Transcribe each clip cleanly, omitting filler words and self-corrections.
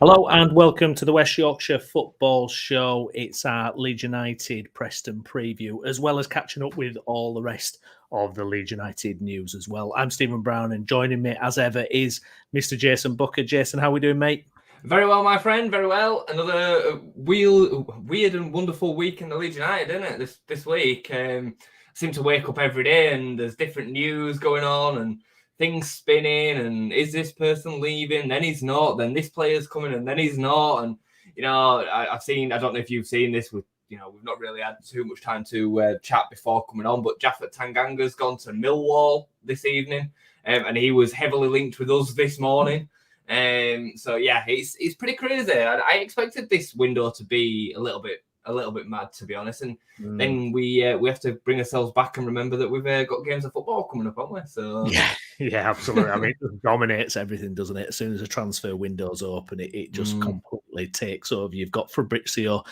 Hello and welcome to the West Yorkshire Football Show. It's our Leeds United Preston preview, as well as catching up with all the rest of the Leeds United news as well. I'm Stephen Brown, and joining me as ever is Mr. Jason Booker. Jason, how are we doing, mate? Very well, my friend. Very well. Another weird and wonderful week in the Leeds United, isn't it? This week, I seem to wake up every day and there's different news going on and things spinning. And is this person leaving? Then he's not. Then this player's coming, and then he's not. And I've seen. I don't know if you've seen this. We've not really had too much time to chat before coming on. But Jaffet Tanganga's gone to Millwall this evening, and he was heavily linked with us this morning. So yeah, it's pretty crazy. I expected this window to be a little bit mad, to be honest. And then we have to bring ourselves back and remember that we've got games of football coming up, haven't we? So yeah, absolutely. I mean, it just dominates everything, doesn't it? As soon as a transfer window's open, it just completely takes over. You've got Fabrizio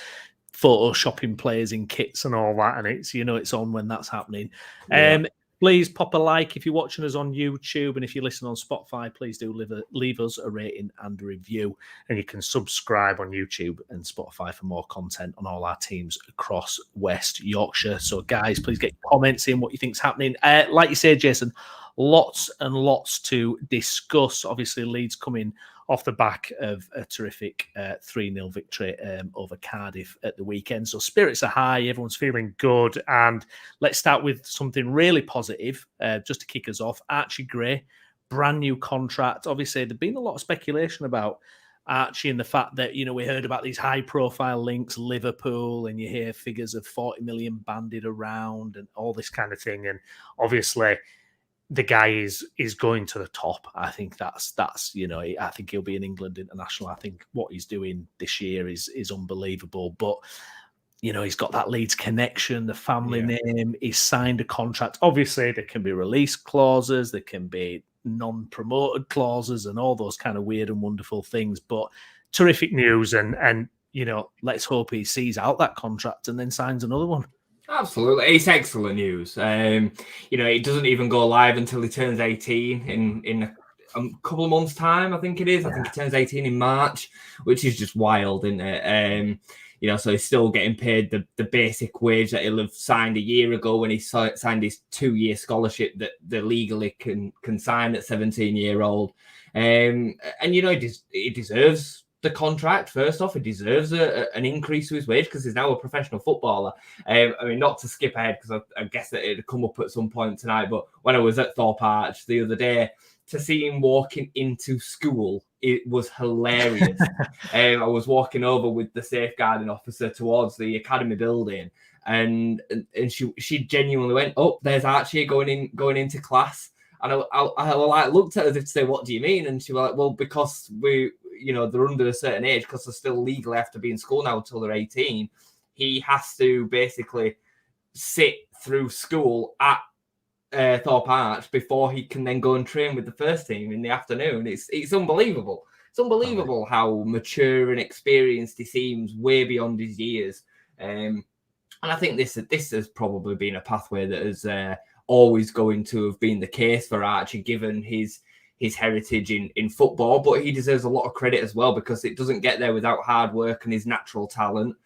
photoshopping players in kits and all that, and it's on when that's happening. Yeah. Please pop a like if you're watching us on YouTube, and if you listen on Spotify, please do leave us a rating and a review. And you can subscribe on YouTube and Spotify for more content on all our teams across West Yorkshire. So, guys, please get your comments in, what you think's happening. Like you said, Jason, lots and lots to discuss. Obviously, Leeds coming off the back of a terrific 3-0 victory over Cardiff at the weekend. So spirits are high, everyone's feeling good. And let's start with something really positive, just to kick us off. Archie Gray, brand new contract. Obviously, there's been a lot of speculation about Archie and the fact that, we heard about these high-profile links, Liverpool, and you hear figures of 40 million bandied around and all this kind of thing. And obviously, the guy is going to the top. I think that's I think he'll be an England international. I think what he's doing this year is unbelievable. But he's got that Leeds connection, the family name. He's signed a contract. Obviously, there can be release clauses, there can be non-promoted clauses, and all those kind of weird and wonderful things. But terrific news, and let's hope he sees out that contract and then signs another one. Absolutely. It's excellent news. It doesn't even go live until he turns 18 in a couple of months' time, I think it is. I think he turns 18 in March, which is just wild, isn't it? So he's still getting paid the basic wage that he'll have signed a year ago when he signed his 2-year scholarship that they legally can sign at 17-year-old. He deserves the contract. First off, he deserves an increase to his wage because he's now a professional footballer. Not to skip ahead because I guess that it'd come up at some point tonight, but when I was at Thorpe Arch the other day, to see him walking into school, it was hilarious. I was walking over with the safeguarding officer towards the academy building, and she genuinely went, "Oh, there's Archie going into class." And I looked at her as if to say, "What do you mean?" And she was like, "Well, because they're under a certain age, because they still legally have to be in school now until they're 18. He has to basically sit through school at Thorpe Arch before he can then go and train with the first team in the afternoon." It's unbelievable. It's unbelievable how mature and experienced he seems, way beyond his years. And I think this has probably been a pathway that is always going to have been the case for Archie, given his heritage in football. But he deserves a lot of credit as well, because it doesn't get there without hard work and his natural talent.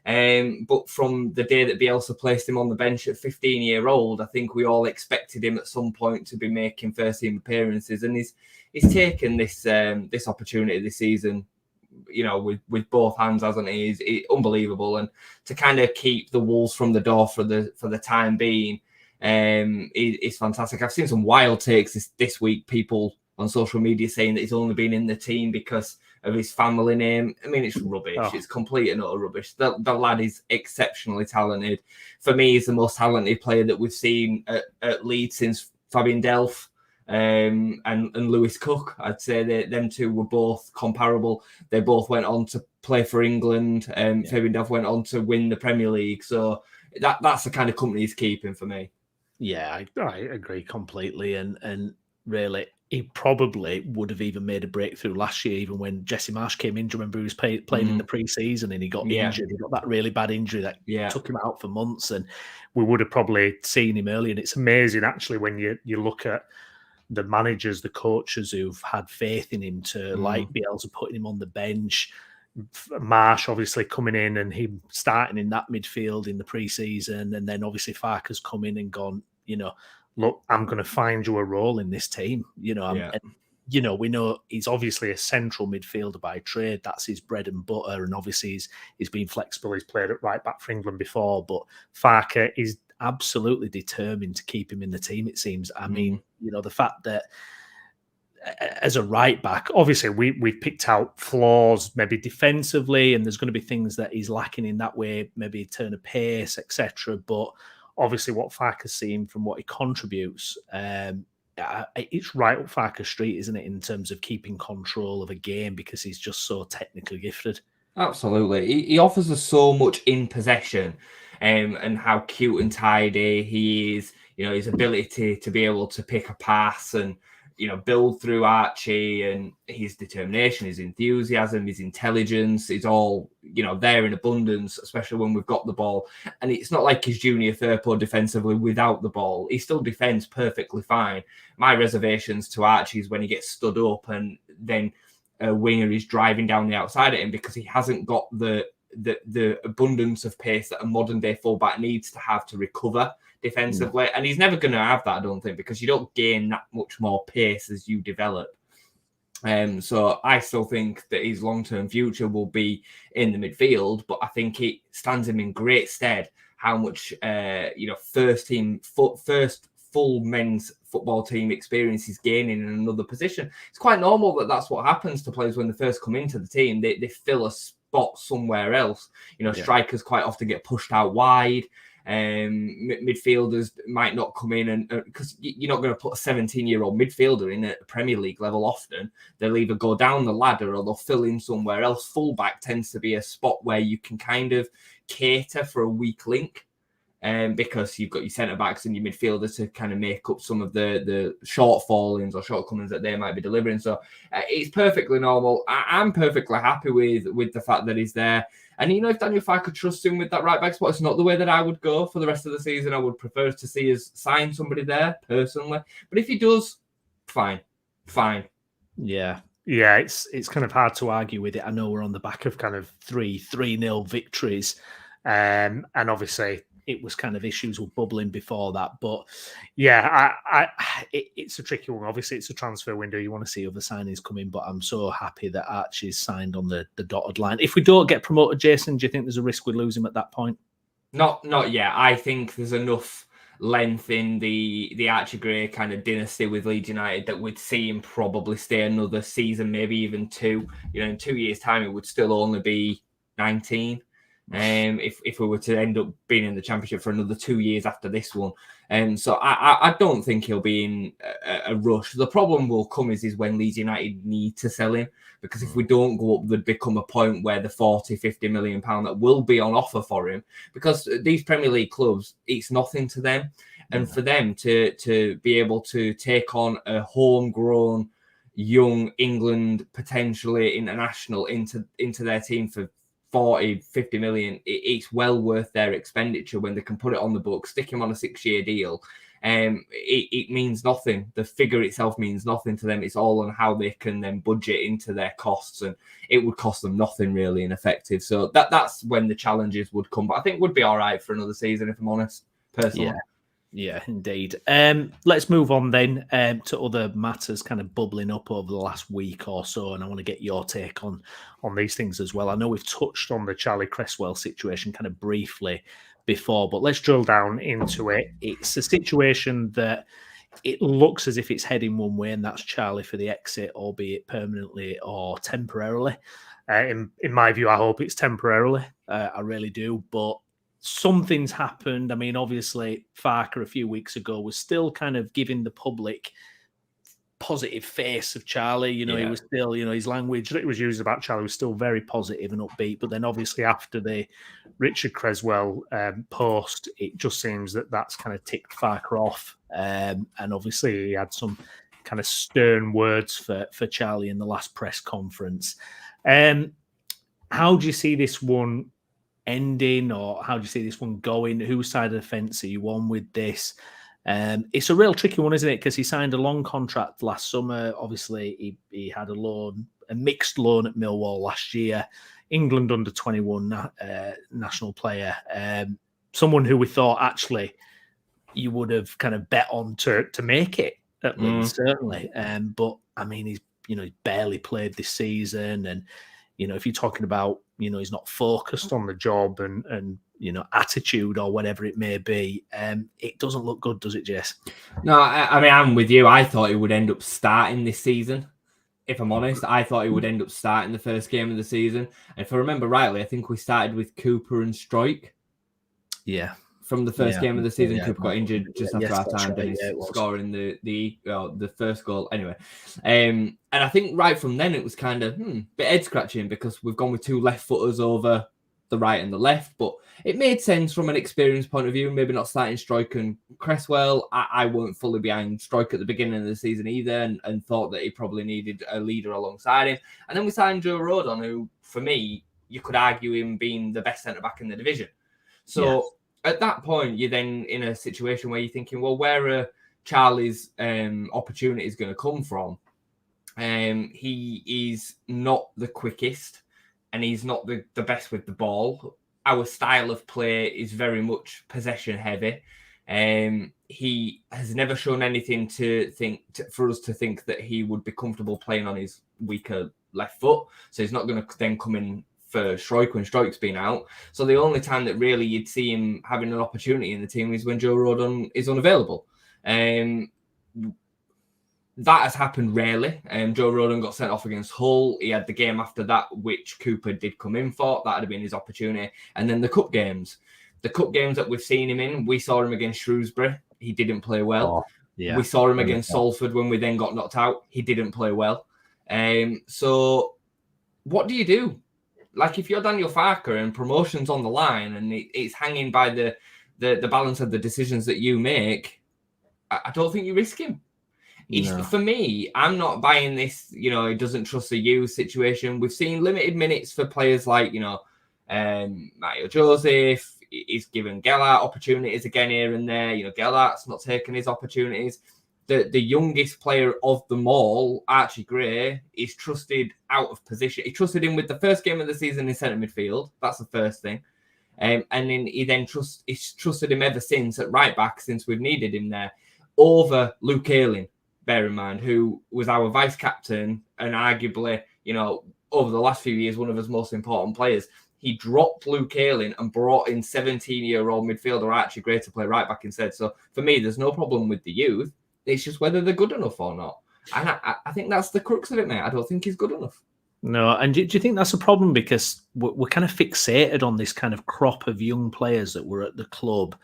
But from the day that Bielsa placed him on the bench at 15-year-old, I think we all expected him at some point to be making first-team appearances, and he's taken this opportunity this season, with both hands, hasn't he? He's unbelievable, and to kind of keep the wolves from the door for the time being, it's fantastic. I've seen some wild takes this week, people on social media saying that he's only been in the team because of his family name. I mean, it's rubbish. It's complete and utter rubbish. The lad is exceptionally talented. For me, he's the most talented player that we've seen at Leeds since Fabian Delph and Lewis Cook. I'd say that them two were both comparable. They both went on to play for England. Fabian Delph went on to win the Premier League. So that's the kind of company he's keeping for me. Yeah, I agree completely. And really, he probably would have even made a breakthrough last year, even when Jesse Marsh came in. Do you remember he was playing in the pre-season and he got injured? He got that really bad injury that took him out for months, and we would have probably seen him early. And it's amazing, actually, when you look at the managers, the coaches who've had faith in him to like Bielsa putting him on the bench. Marsh obviously coming in and him starting in that midfield in the pre-season, and then obviously Farke's come in and gone, look, I'm going to find you a role in this team. And, we know he's obviously a central midfielder by trade. That's his bread and butter, and obviously he's been flexible. He's played at right back for England before, but Farke is absolutely determined to keep him in the team, it seems. I mean, the fact that as a right back, obviously we've picked out flaws maybe defensively, and there's going to be things that he's lacking in that way, maybe turn of pace, etc. But obviously what Farke's seen from what he contributes, it's right up Farke's street, isn't it, in terms of keeping control of a game, because he's just so technically gifted. Absolutely. He offers us so much in possession, and how cute and tidy he is, his ability to be able to pick a pass and build through Archie, and his determination, his enthusiasm, his intelligence is all, there in abundance, especially when we've got the ball. And it's not like he's Junior Firpo defensively without the ball. He still defends perfectly fine. My reservations to Archie is when he gets stood up and then a winger is driving down the outside at him, because he hasn't got the abundance of pace that a modern day fullback needs to have to recover defensively. And he's never going to have that, I don't think, because you don't gain that much more pace as you develop. So I still think that his long-term future will be in the midfield, but I think it stands him in great stead how much first full men's football team experience he's gaining in another position. It's quite normal that that's what happens to players when they first come into the team. They fill a spot somewhere else. Strikers quite often get pushed out wide. Midfielders might not come in, and because you're not going to put a 17-year-old midfielder in at Premier League level often. They'll either go down the ladder or they'll fill in somewhere else. Fullback tends to be a spot where you can kind of cater for a weak link, because you've got your centre-backs and your midfielders to kind of make up some of the shortfallings or shortcomings that they might be delivering. So it's perfectly normal. I'm perfectly happy with the fact that he's there. And, if Daniel Farke trusts him with that right-back spot, it's not the way that I would go for the rest of the season. I would prefer to see us sign somebody there, personally. But if he does, fine. Yeah, it's kind of hard to argue with it. I know we're on the back of kind of 3-0 victories. And obviously it was kind of issues were bubbling before that. But yeah, it's a tricky one. Obviously, it's a transfer window. You want to see other signings come in, but I'm so happy that Archie's signed on the dotted line. If we don't get promoted, Jason, do you think there's a risk we lose him at that point? Not yet. I think there's enough length in the Archie Gray kind of dynasty with Leeds United that we'd see him probably stay another season, maybe even two. In 2 years' time, it would still only be 19. If we were to end up being in the Championship for another 2 years after this one. So I don't think he'll be in a rush. The problem will come is when Leeds United need to sell him, because if we don't go up, there'd become a point where the 40-50 million pound that will be on offer for him, because these Premier League clubs, it's nothing to them. And for them to be able to take on a homegrown young England, potentially international, into their team for 40-50 million, it's well worth their expenditure when they can put it on the book, stick him on a 6-year deal. It means nothing. The figure itself means nothing to them. It's all on how they can then budget into their costs, and it would cost them nothing really ineffective. So that's when the challenges would come. But I think we'd be all right for another season, if I'm honest, personally. Yeah, indeed. Let's move on then to other matters kind of bubbling up over the last week or so, and I want to get your take on these things as well. I know we've touched on the Charlie Cresswell situation kind of briefly before, but let's drill down into it. It's a situation that it looks as if it's heading one way, and that's Charlie for the exit, albeit permanently or temporarily. In my view, I hope it's temporarily. I really do, but something's happened. I mean, obviously, Farke a few weeks ago was still kind of giving the public positive face of Charlie. He was still, his language that was used about Charlie was still very positive and upbeat. But then obviously after the Richard Cresswell post, it just seems that that's kind of ticked Farke off. And obviously he had some kind of stern words for Charlie in the last press conference. How do you see this one ending, or how do you see this one going? Whose side of the fence are you on with this? It's a real tricky one, isn't it? Because he signed a long contract last summer. Obviously, he had a mixed loan at Millwall last year. England under 21 national player. Someone who we thought actually you would have kind of bet on to make it at Leeds, certainly. But I mean, he's barely played this season, and if you're talking about he's not focused on the job and attitude or whatever it may be, it doesn't look good, does it, Jess? No, I mean, I'm with you. I thought he would end up starting this season. If I'm honest, I thought he would end up starting the first game of the season. And if I remember rightly, I think we started with Cooper and Strike. Yeah. From the first game of the season, Cooper got injured just after our time, right, scoring the first goal. Anyway, and I think right from then it was kind of bit head scratching because we've gone with two left footers over the right and the left, but it made sense from an experience point of view. Maybe not starting Strike and Cresswell. I weren't fully behind Strike at the beginning of the season either, and thought that he probably needed a leader alongside him. And then we signed Joe Rodon, who for me you could argue him being the best centre back in the division. So. Yeah. At that point, you're then in a situation where you're thinking, well, where are Charlie's opportunities going to come from? He is not the quickest and he's not the best with the ball. Our style of play is very much possession heavy. He has never shown anything for us to think that he would be comfortable playing on his weaker left foot. So he's not going to then come in for Strike when Strike's been out. So the only time that really you'd see him having an opportunity in the team is when Joe Rodon is unavailable. That has happened rarely. Joe Rodon got sent off against Hull. He had the game after that, which Cooper did come in for. That had been his opportunity. And then the cup games. The cup games that we've seen him in, we saw him against Shrewsbury. He didn't play well. We saw him against Salford when we then got knocked out. He didn't play well. So what do you do? Like if you're Daniel Farke and promotion's on the line and it's hanging by the balance of the decisions that you make, I don't think you risk him. For me, I'm not buying this, he doesn't trust the youth situation. We've seen limited minutes for players like, Mario Joseph. He's given Gellert opportunities again here and there. Gellert's not taking his opportunities. The youngest player of them all, Archie Gray, is trusted out of position. He trusted him with the first game of the season in centre midfield. That's the first thing. And then he's trusted him ever since at right back, since we've needed him there, over Luke Ayling, bear in mind, who was our vice captain and arguably, over the last few years, one of his most important players. He dropped Luke Ayling and brought in 17-year-old midfielder Archie Gray to play right back instead. So for me, there's no problem with the youth. It's just whether they're good enough or not. And I think that's the crux of it, mate. I don't think he's good enough. No, and do you think that's a problem? Because we're kind of fixated on this kind of crop of young players that were at the club,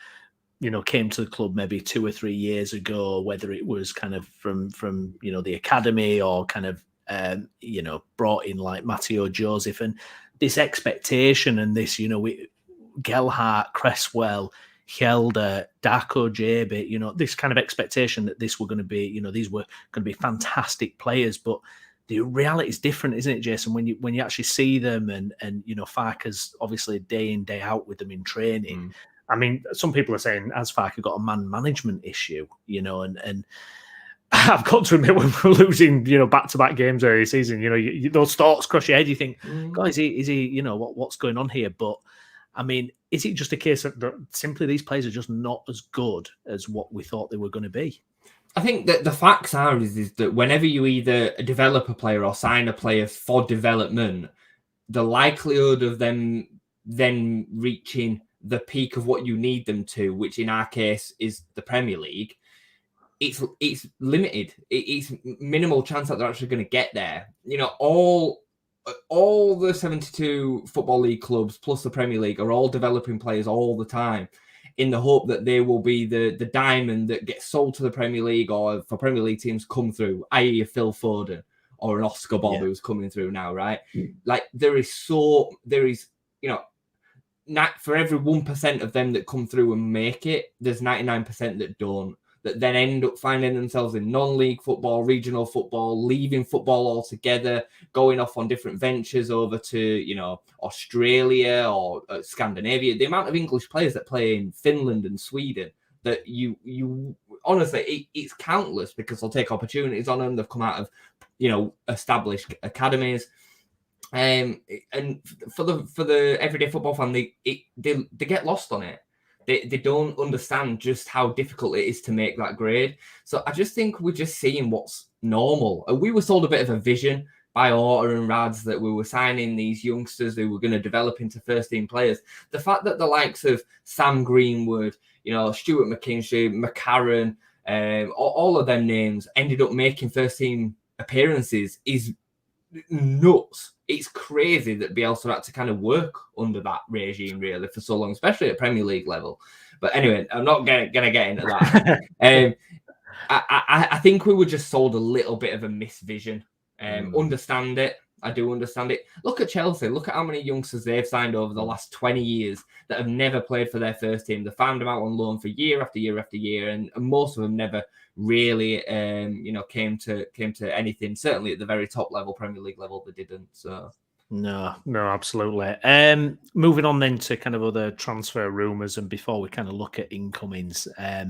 came to the club maybe 2 or 3 years ago, whether it was kind of from the academy or kind of, brought in like Matteo Joseph, and this expectation and this, Gelhardt, Cresswell, Hjelde, Darko Jebe, this kind of expectation that this were going to be, these were going to be fantastic players, but the reality is different, isn't it, Jason? When you actually see them and Farke's obviously day in, day out with them in training. I mean, some people are saying, has Farke got a man management issue, and I've got to admit, when we're losing, back-to-back games early season, those thoughts cross your head. You think, God, is he, what's going on here? But I mean, is it just a case that simply these players are just not as good as what we thought they were going to be? I think that the facts is that whenever you either develop a player or sign a player for development, the likelihood of them then reaching the peak of what you need them to, which in our case is the Premier League, it's limited. It's minimal chance that they're actually going to get there. All the 72 Football League clubs plus the Premier League are all developing players all the time in the hope that they will be the diamond that gets sold to the Premier League or for Premier League teams come through, i.e. a Phil Foden or an Oscar Bob who's coming through now, right? Like there is, for every 1% of them that come through and make it, there's 99% that don't, that then end up finding themselves in non-league football, regional football, leaving football altogether, going off on different ventures over to, Australia or Scandinavia. The amount of English players that play in Finland and Sweden that you honestly, it's countless because they'll take opportunities on them. They've come out of, established academies. And for the everyday football fan, they get lost on it. They don't understand just how difficult it is to make that grade. So I just think we're just seeing what's normal. We were sold a bit of a vision by Orta and Rads that we were signing these youngsters who were going to develop into first-team players. The fact that the likes of Sam Greenwood, Stuart McKinstry, McCarran, all of them names ended up making first-team appearances is nuts. It's crazy that Bielsa had to kind of work under that regime really for so long, especially at Premier League level. But anyway, I'm not gonna get into that. I think we were just sold a little bit of a misvision. Understand it. I do understand it. Look at Chelsea. Look at how many youngsters they've signed over the last 20 years that have never played for their first team. They found them out on loan for year after year after year, and most of them never really, came to anything. Certainly at the very top level, Premier League level, they didn't. So no, absolutely. Moving on then to kind of other transfer rumours, and before we kind of look at incomings, a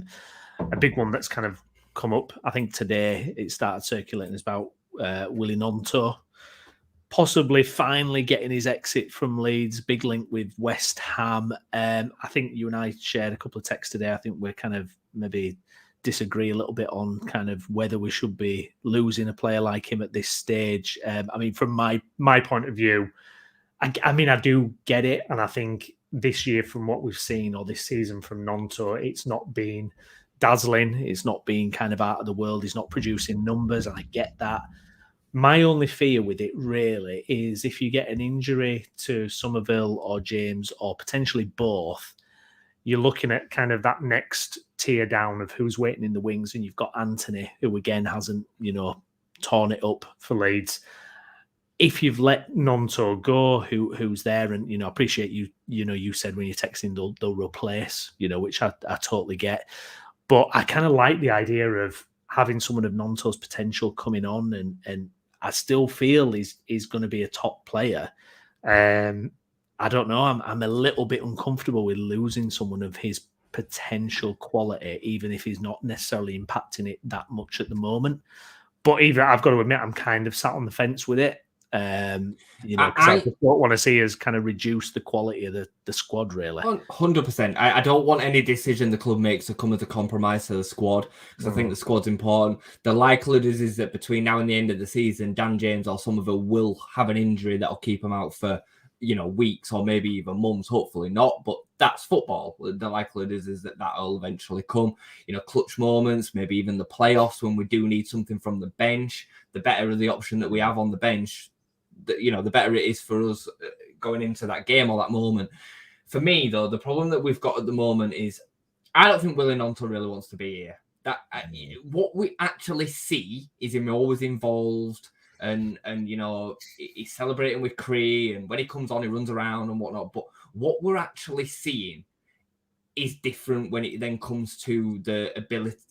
big one that's kind of come up, I think today it started circulating, is about Willy Gnonto possibly finally getting his exit from Leeds. Big link with West Ham. I think you and I shared a couple of texts today. I think we're kind of maybe disagree a little bit on kind of whether we should be losing a player like him at this stage. I mean, from my point of view, I do get it, and I think this year, from what we've seen, or this season from Gnonto, it's not been dazzling. It's not been kind of out of the world. He's not producing numbers, and I get that. My only fear with it really is if you get an injury to Somerville or James, or potentially both, you're looking at kind of that next tier down of who's waiting in the wings, and you've got Anthony, who again hasn't, torn it up for Leeds. If you've let Gnonto go, who's there, and I appreciate you said when you're texting they'll replace, which I totally get, but I kind of like the idea of having someone of Gnonto's potential coming on, and I still feel he's going to be a top player. I don't know. I'm a little bit uncomfortable with losing someone of his potential quality, even if he's not necessarily impacting it that much at the moment. But even I've got to admit, I'm kind of sat on the fence with it. Because I just don't want to see us kind of reduce the quality of the squad, really. 100%. I don't want any decision the club makes to come as a compromise to the squad, because I think the squad's important. The likelihood is that between now and the end of the season, Dan James or Somerville will have an injury that'll keep him out for weeks or maybe even months. Hopefully not, but that's football. The likelihood is that that'll eventually come. Clutch moments, maybe even the playoffs when we do need something from the bench. The better the option that we have on the bench, the better it is for us going into that game or that moment. For me, though, the problem that we've got at the moment is I don't think Willy Gnonto really wants to be here. That what we actually see is him always involved, and he's celebrating with Cree, and when he comes on, he runs around and whatnot. But what we're actually seeing is different when it then comes to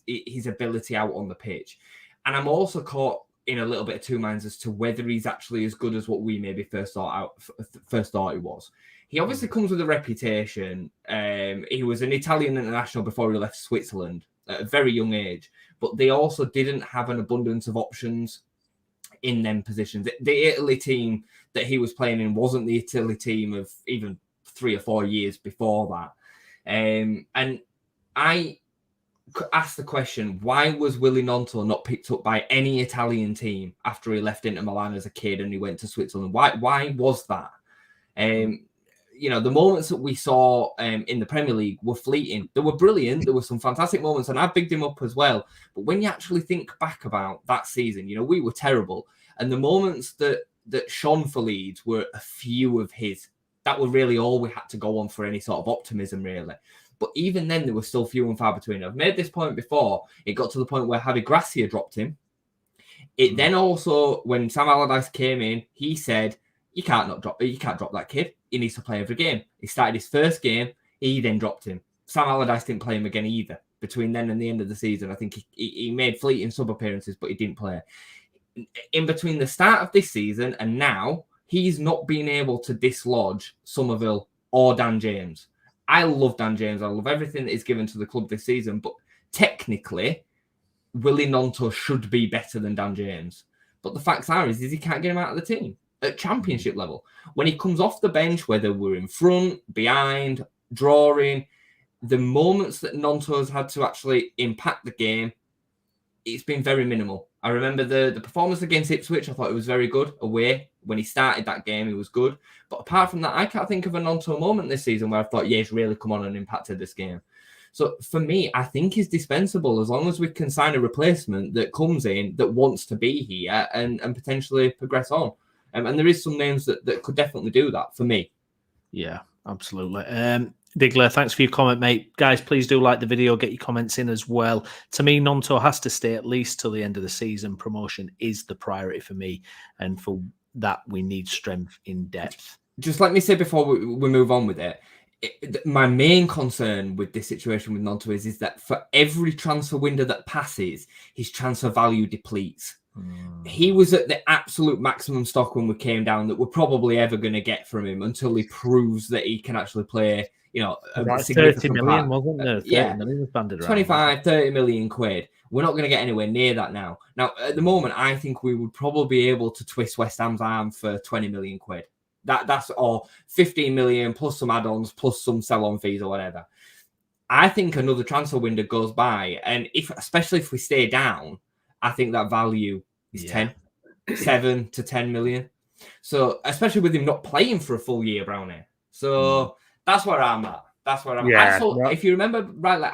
his ability out on the pitch. And I'm also caught in a little bit of two minds as to whether he's actually as good as what we maybe first thought he was. He obviously comes with a reputation. He was an Italian international before he left Switzerland at a very young age, but they also didn't have an abundance of options in them positions. The Italy team that he was playing in wasn't the Italy team of even 3 or 4 years before that. And I ask the question, why was Willy Gnonto not picked up by any Italian team after he left Inter Milan as a kid and he went to Switzerland? Why was that? The moments that we saw in the Premier League were fleeting. They were brilliant. There were some fantastic moments, and I bigged him up as well. But when you actually think back about that season, we were terrible. And the moments that shone for Leeds were a few of his. That were really all we had to go on for any sort of optimism, really. But even then, there were still few and far between. I've made this point before. It got to the point where Javi Gracia dropped him. It then also, when Sam Allardyce came in, he said, you can't drop that kid. He needs to play every game. He started his first game. He then dropped him. Sam Allardyce didn't play him again either. Between then and the end of the season, I think he made fleeting sub appearances, but he didn't play. In between the start of this season and now, he's not been able to dislodge Somerville or Dan James. I love Dan James. I love everything that he's given to the club this season. But technically, Willy Gnonto should be better than Dan James. But the facts are is he can't get him out of the team at championship level. When he comes off the bench, whether we're in front, behind, drawing, the moments that Gnonto has had to actually impact the game, it's been very minimal. I remember the performance against Ipswich. I thought it was very good away. When he started that game, he was good. But apart from that, I can't think of a Gnonto moment this season where I thought, yeah, he's really come on and impacted this game. So for me, I think he's dispensable as long as we can sign a replacement that comes in that wants to be here and potentially progress on. And there is some names that could definitely do that for me. Yeah, absolutely. Diggler, thanks for your comment, mate. Guys, please do like the video, get your comments in as well. To me, Gnonto has to stay at least till the end of the season. Promotion is the priority for me. And for that, we need strength in depth. Just let me say before we move on with it, my main concern with this situation with Gnonto is that for every transfer window that passes, his transfer value depletes. He was at the absolute maximum stock when we came down that we're probably ever going to get from him until he proves that he can actually play, you know, a 30 million, wasn't there? 30 million was banded around. 25, 30 million quid. We're not going to get anywhere near that now. Now, at the moment, I think we would probably be able to twist West Ham's arm for 20 million quid. That's all 15 million plus some add-ons plus some sell-on fees or whatever. I think another transfer window goes by, and especially if we stay down, I think that value is 7 to 10 million. So especially with him not playing for a full year, Browney. So that's where I'm at. That's where I'm at. If you remember right, like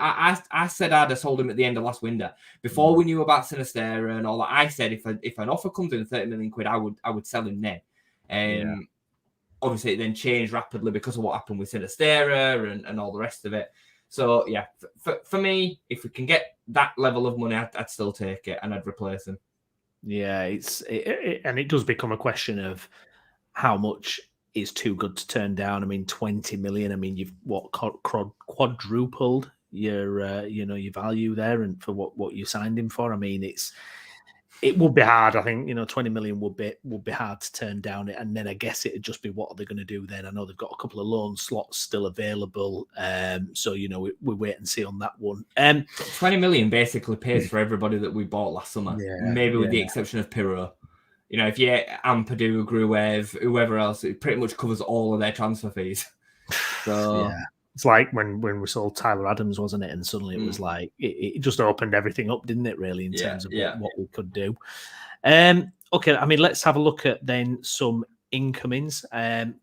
I said I'd have sold him at the end of last winter. Before we knew about Sinistera and all that, I said if an offer comes in 30 million quid, I would sell him then. Obviously, it then changed rapidly because of what happened with Sinistera and all the rest of it. So, yeah, for me, if we can get that level of money, I'd still take it and I'd replace him. Yeah, and it does become a question of how much is too good to turn down. I mean, 20 million. I mean, you've quadrupled your your value there, and for what you signed him for. I mean, it would be hard. I think 20 million would be hard to turn down. And then I guess it'd just be what are they going to do then? I know they've got a couple of loan slots still available. So we wait and see on that one. 20 million basically pays for everybody that we bought last summer, maybe with the exception of Pirro. If you Ampadu, Gruev, whoever else, it pretty much covers all of their transfer fees. So yeah. It's like when we sold Tyler Adams, wasn't it? And suddenly it was like it just opened everything up, didn't it? Really, in terms of what we could do. Okay, I mean, let's have a look at then some incomings.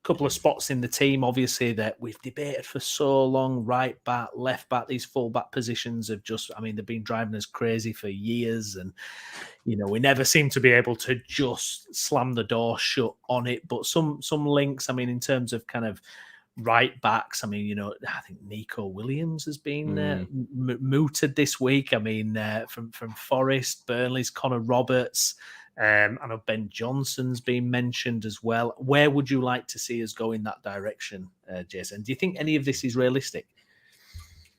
Couple of spots in the team, obviously, that we've debated for so long. Right back, left back, these full back positions have they've been driving us crazy for years, and we never seem to be able to just slam the door shut on it. But some links, I mean, in terms of kind of right backs, I mean, I think Nico Williams has been mooted this week. I mean, from Forest, Burnley's Connor Roberts. I know Ben Johnson's been mentioned as well. Where would you like to see us go in that direction, Jason? Do you think any of this is realistic?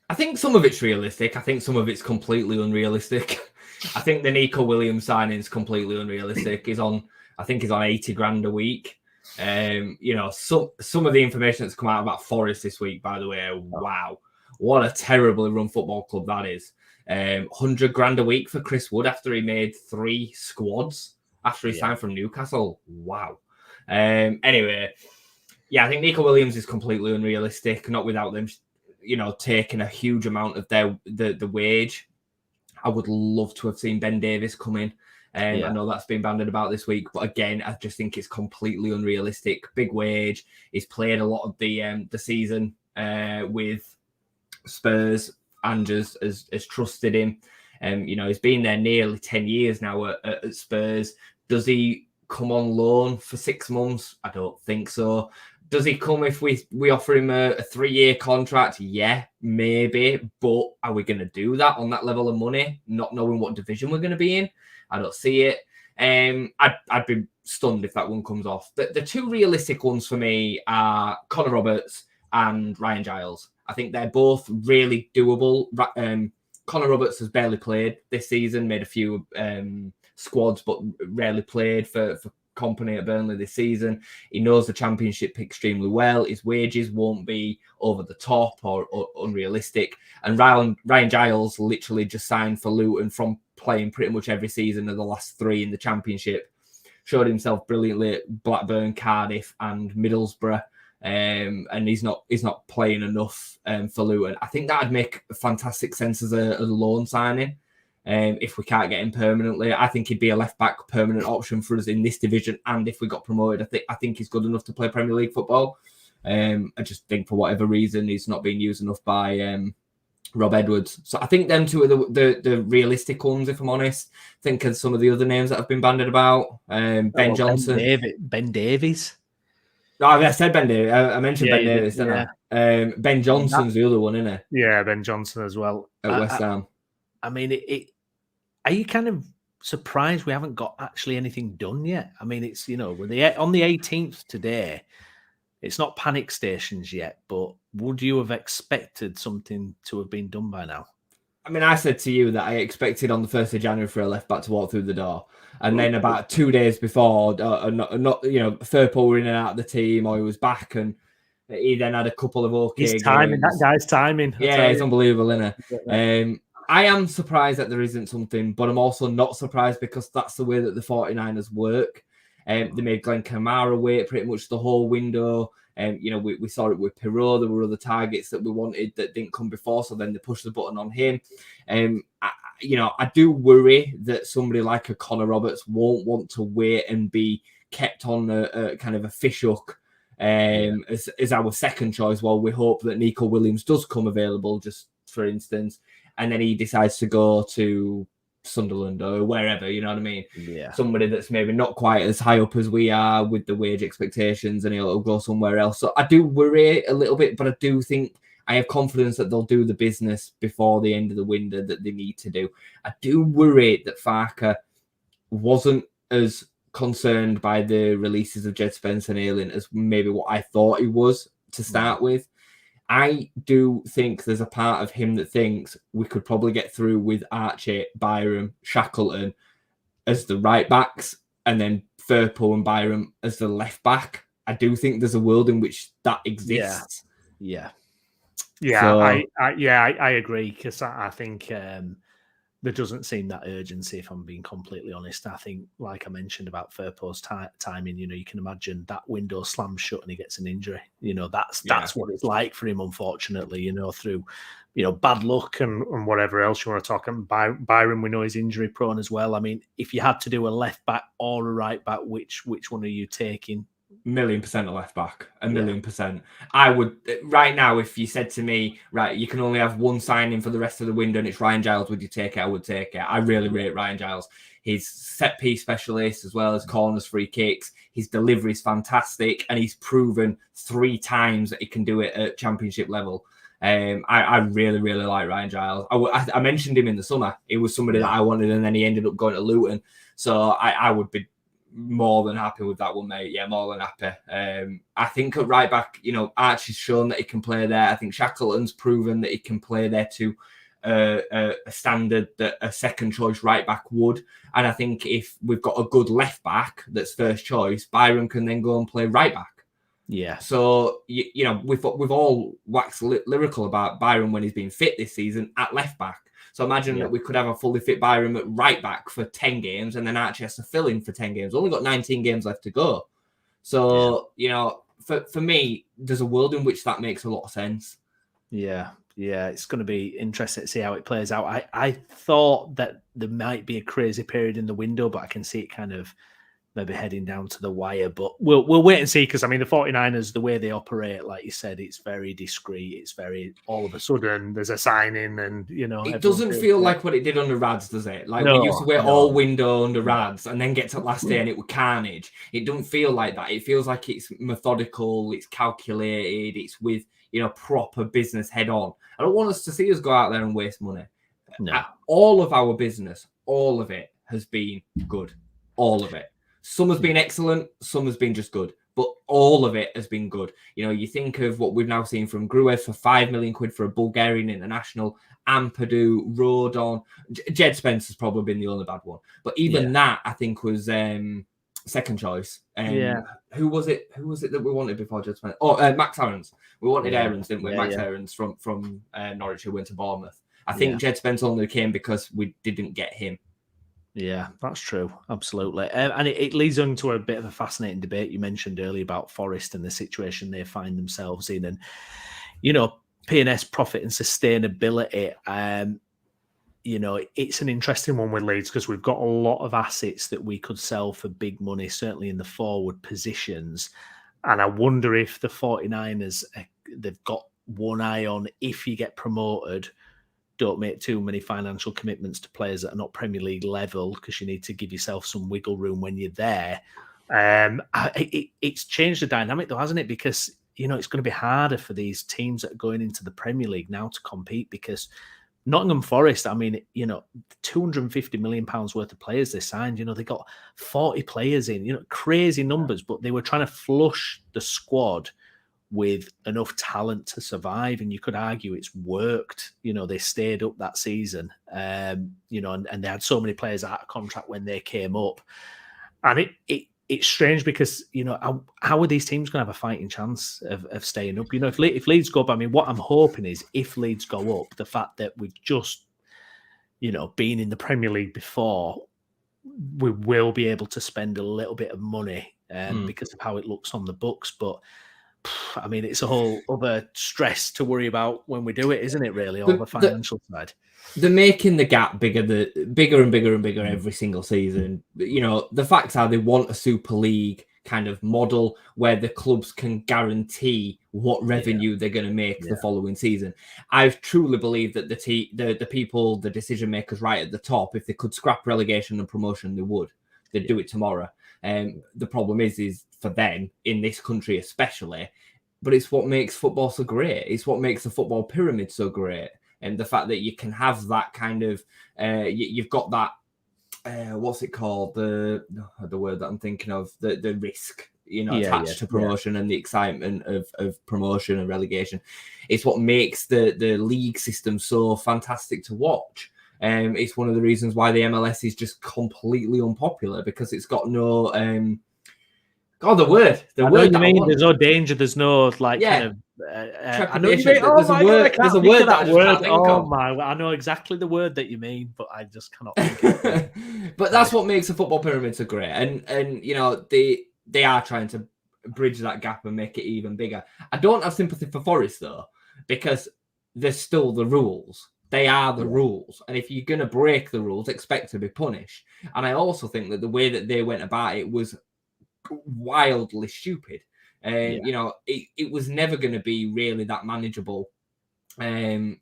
I think some of it's realistic. I think some of it's completely unrealistic. I think the Nico Williams signing is completely unrealistic. He's on 80 grand a week. Some of the information that's come out about Forest this week, by the way, wow, what a terribly run football club that is. 100 grand a week for Chris Wood after he made 3 squads after he signed from Newcastle. Wow. Anyway, I think Nico Williams is completely unrealistic. Not without them, taking a huge amount of the wage. I would love to have seen Ben Davies come in. I know that's been bandied about this week, but again, I just think it's completely unrealistic. Big wage. He's played a lot of the season with Spurs. Andrews has trusted him. He's been there nearly 10 years now at Spurs. Does he come on loan for 6 months? I don't think so. Does he come if we offer him a 3-year contract? Yeah, maybe. But are we going to do that on that level of money, not knowing what division we're going to be in? I don't see it. I'd be stunned if that one comes off. The 2 realistic ones for me are Connor Roberts and Ryan Giles. I think they're both really doable. Connor Roberts has barely played this season, made a few squads, but rarely played for company at Burnley this season. He knows the Championship extremely well. His wages won't be over the top or unrealistic. And Ryan Giles literally just signed for Luton from playing pretty much every season of the last 3 in the Championship. Showed himself brilliantly at Blackburn, Cardiff, and Middlesbrough. And he's not playing enough for Luton. I think that'd make fantastic sense as a loan signing. If we can't get him permanently, I think he'd be a left back permanent option for us in this division. And if we got promoted, I think he's good enough to play Premier League football. I just think for whatever reason he's not being used enough by Rob Edwards. So I think them two are the realistic ones, if I'm honest. Think of some of the other names that have been bandied about. Ben Johnson, Ben Davies. No, I said Ben Davies. I mentioned Ben Davies, didn't I? Ben Johnson's the other one, isn't it? Yeah, Ben Johnson as well. At West Ham. I mean, are you kind of surprised we haven't got actually anything done yet? I mean, it's, we're on the 18th today. It's not panic stations yet, but would you have expected something to have been done by now? I mean, I said to you that I expected on the 1st of January for a left back to walk through the door. And then about 2 days before, Firpo were in and out of the team, or he was back, and he then had a couple of okay His timing, that guy's timing. Yeah, it's unbelievable, isn't it? I am surprised that there isn't something, but I'm also not surprised because that's the way that the 49ers work. They made Glenn Kamara wait pretty much the whole window. We saw it with Pirot. There were other targets that we wanted that didn't come before, so then they pushed the button on him. I do worry that somebody like a Connor Roberts won't want to wait and be kept on a kind of a fish hook as our second choice while we hope that Nico Williams does come available, just for instance, and then he decides to go to Sunderland or wherever, you know what I mean? Yeah. Somebody that's maybe not quite as high up as we are with the wage expectations, and he'll go somewhere else. So I do worry a little bit, but I do think I have confidence that they'll do the business before the end of the window that they need to do. I do worry that Farke wasn't as concerned by the releases of Jed Spence and Ayling as maybe what I thought he was to start with. I do think there's a part of him that thinks we could probably get through with Archie, Byram, Shackleton as the right backs, and then Firpo and Byram as the left back. I do think there's a world in which that exists. Yeah. So, I agree, because I think there doesn't seem that urgency, if I'm being completely honest. I think, like I mentioned about Firpo's timing, you can imagine that window slams shut and he gets an injury. That's what it's like for him, unfortunately, through, bad luck and whatever else you want to talk about. Byron, we know, is injury prone as well. I mean, if you had to do a left back or a right back, which one are you taking? 1,000,000% a left back, 1,000,000%. I would, right now, if you said to me, right, you can only have one signing for the rest of the window and it's Ryan Giles, would you take it? I would take it. I really rate Ryan Giles. He's set piece specialist as well as corners, free kicks. His delivery is fantastic, and he's proven 3 times that he can do it at Championship level. I really, really like Ryan Giles. I mentioned him in the summer. He was somebody that I wanted, and then he ended up going to Luton. So I would be more than happy with that one, mate. Yeah, more than happy. I think at right back, Archie's shown that he can play there. I think Shackleton's proven that he can play there to a standard that a second choice right back would. And I think if we've got a good left back that's first choice, Byron can then go and play right back. Yeah. So we've all waxed lyrical about Byron when he's been fit this season at left back. So imagine that we could have a fully fit Byram at right back for 10 games, and then Archie has to fill in for 10 games. Only got 19 games left to go. So, for me, there's a world in which that makes a lot of sense. Yeah, it's going to be interesting to see how it plays out. I thought that there might be a crazy period in the window, but I can see it kind of maybe heading down to the wire. But we'll wait and see, because, the 49ers, the way they operate, like you said, it's very discreet. It's very, all of a sudden, there's a signing and, It doesn't feel like what it did under Rads, does it? Like, we used to wait all window under Rads and then get to last day and it was carnage. It doesn't feel like that. It feels like it's methodical, it's calculated, it's with, proper business head on. I don't want us to see us go out there and waste money. No. All of our business, all of it has been good. All of it. Some has been excellent, some has been just good, but all of it has been good. You think of what we've now seen from Gruev for £5 million for a Bulgarian international, Ampadu, Rodon. Jed Spence has probably been the only bad one. But even that, I think, was second choice. Yeah. Who was it that we wanted before Judgment? Oh, Max Aarons. We wanted Aarons, didn't we? Max Aarons from Norwich, who went to Bournemouth. I think Jed Spence only came because we didn't get him. Yeah, that's true. Absolutely. And it leads on to a bit of a fascinating debate you mentioned earlier about Forest and the situation they find themselves in. And, you know, P&S profit and sustainability. You know, it's an interesting one with Leeds because we've got a lot of assets that we could sell for big money, certainly in the forward positions. And I wonder if the 49ers, they've got one eye on, if you get promoted, don't make too many financial commitments to players that are not Premier League level, because you need to give yourself some wiggle room when you're there. It's changed the dynamic though, hasn't it? Because, you know, it's going to be harder for these teams that are going into the Premier League now to compete, because Nottingham Forest, I mean, you know, £250 million worth of players they signed, you know, they got 40 players in, you know, crazy numbers, but they were trying to flush the squad with enough talent to survive. And you could argue it's worked. You know, they stayed up that season, you know, and they had so many players out of contract when they came up. And it's strange because, you know, how are these teams going to have a fighting chance of staying up? You know, if Leeds go up, I mean, what I'm hoping is if Leeds go up, the fact that we've just, you know, been in the Premier League before, we will be able to spend a little bit of money because of how it looks on the books. But I mean, it's a whole other stress to worry about when we do it, isn't it, really, on the financial side? They're making the gap bigger and bigger every single season. You know, the facts are they want a Super League kind of model where the clubs can guarantee what revenue they're going to make the following season. I truly believe that the people, the decision makers right at the top, if they could scrap relegation and promotion, they would. They'd do it tomorrow. The problem is for them in this country especially, but it's what makes football so great. It's what makes the football pyramid so great. And the fact that you can have that kind of, you've got that, what's it called? The word that I'm thinking of, the risk, you know, attached to promotion and the excitement of promotion and relegation. It's what makes the league system so fantastic to watch. It's one of the reasons why the MLS is just completely unpopular, because it's got no, the word. You mean there's no danger. There's no kind of. I know you mean, there's a word. There's a word that word. Oh my! I know exactly the word that you mean, but I just cannot think of it. But that's what makes the football pyramid so great, and you know they are trying to bridge that gap and make it even bigger. I don't have sympathy for Forest though, because there's still the rules. They are the rules. And if you're going to break the rules, expect to be punished. And I also think that the way that they went about it was wildly stupid. You know, it was never going to be really that manageable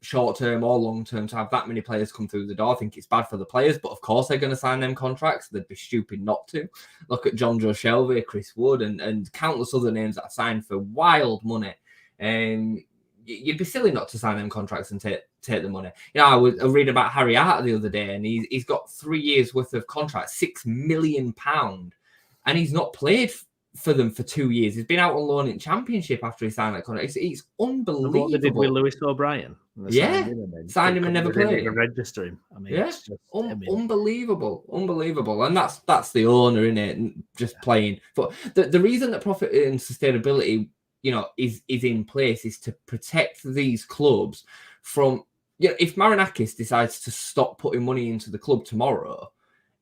short-term or long-term to have that many players come through the door. I think it's bad for the players, but of course they're going to sign them contracts. They'd be stupid not to. Look at John Joe Shelby, Chris Wood, and countless other names that are signed for wild money. You'd be silly not to sign them contracts and take the money. You know, I was reading about Harry Arter the other day, and he's got 3 years worth of contracts, £6 million, and he's not played for them for 2 years. He's been out on loan in Championship after he signed that contract. It's unbelievable. What they did with Lewis O'Brien. Signed him and never played. Even register him. I mean, it's just unbelievable, and that's the owner in it, and just playing. But the reason that profit and sustainability, you know, is in place is to protect these clubs from, you know, if Marinakis decides to stop putting money into the club tomorrow,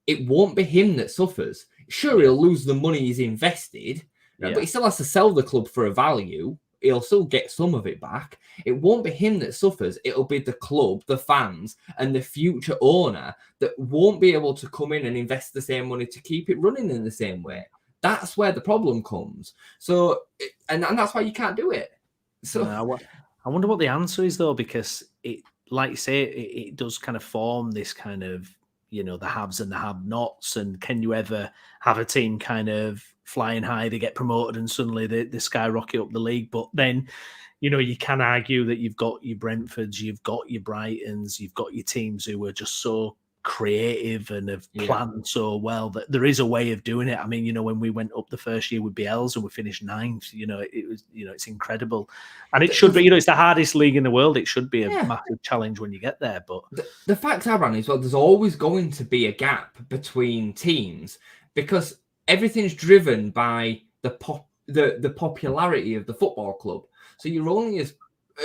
it won't be him that suffers. Sure, he'll lose the money he's invested, but he still has to sell the club for a value. He'll still get some of it back. It won't be him that suffers. It'll be the club, the fans, and the future owner that won't be able to come in and invest the same money to keep it running in the same way. That's where the problem comes. So, and that's why you can't do it. So, I wonder what the answer is though, because it, like you say, it does kind of form this kind of, you know, the haves and the have-nots. And can you ever have a team kind of flying high, they get promoted and suddenly they skyrocket up the league? But then, you know, you can argue that you've got your Brentfords, you've got your Brightons, you've got your teams who are just so creative and have planned so well that there is a way of doing it. I mean, you know, when we went up the first year with BLs and we finished 9th, you know, it was, you know, it's incredible. And it should be, you know, it's the hardest league in the world. It should be a massive challenge when you get there. But the fact are, Ron, is well, there's always going to be a gap between teams, because everything's driven by the popularity of the football club. So you're only as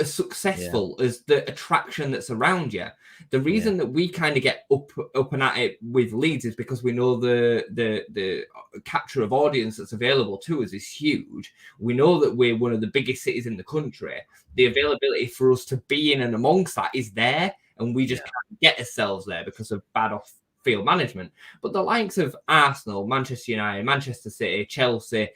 successful as the attraction that's around you. The reason that we kind of get up and at it with Leeds is because we know the capture of audience that's available to us is huge. We know that we're one of the biggest cities in the country. The availability for us to be in and amongst that is there, and we just can't get ourselves there because of bad off-field management. But the likes of Arsenal, Manchester United, Manchester City, Chelsea,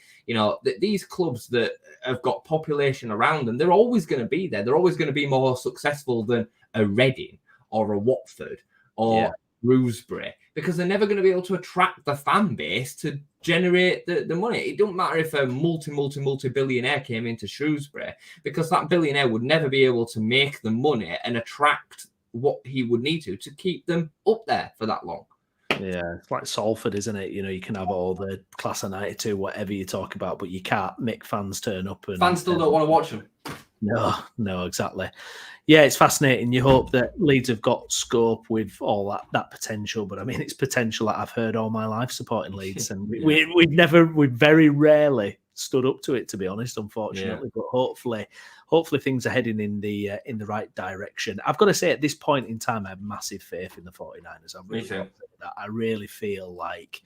these clubs that have got population around them, they're always going to be there. They're always going to be more successful than a Reading or a Watford or Shrewsbury, because they're never going to be able to attract the fan base to generate the money. It don't matter if a multi-billionaire came into Shrewsbury, because that billionaire would never be able to make the money and attract what he would need to keep them up there for that long. Yeah, it's like Salford, isn't it? You can have all the class of 92, whatever you talk about, but you can't make fans turn up. And fans still don't want to watch them. No, exactly. Yeah, it's fascinating. You hope that Leeds have got scope with all that potential, but I mean, it's potential that I've heard all my life supporting Leeds, and we've very rarely stood up to it, to be honest, unfortunately. But hopefully things are heading in the right direction. I've got to say, at this point in time, I have massive faith in the 49ers. I really feel like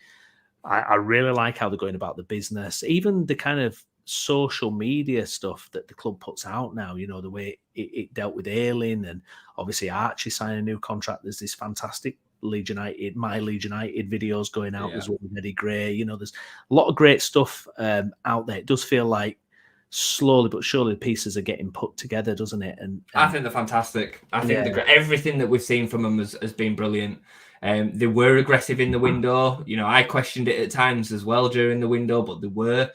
I really like how they're going about the business, even the kind of social media stuff that the club puts out now, the way it dealt with Ayling, and obviously Archie signing a new contract. There's this fantastic Leeds United videos going out as well with Eddie Gray. There's a lot of great stuff out there. It does feel like slowly but surely the pieces are getting put together, doesn't it? And I think they're fantastic. I think everything that we've seen from them has been brilliant. They were aggressive in the window. I questioned it at times as well during the window, but they were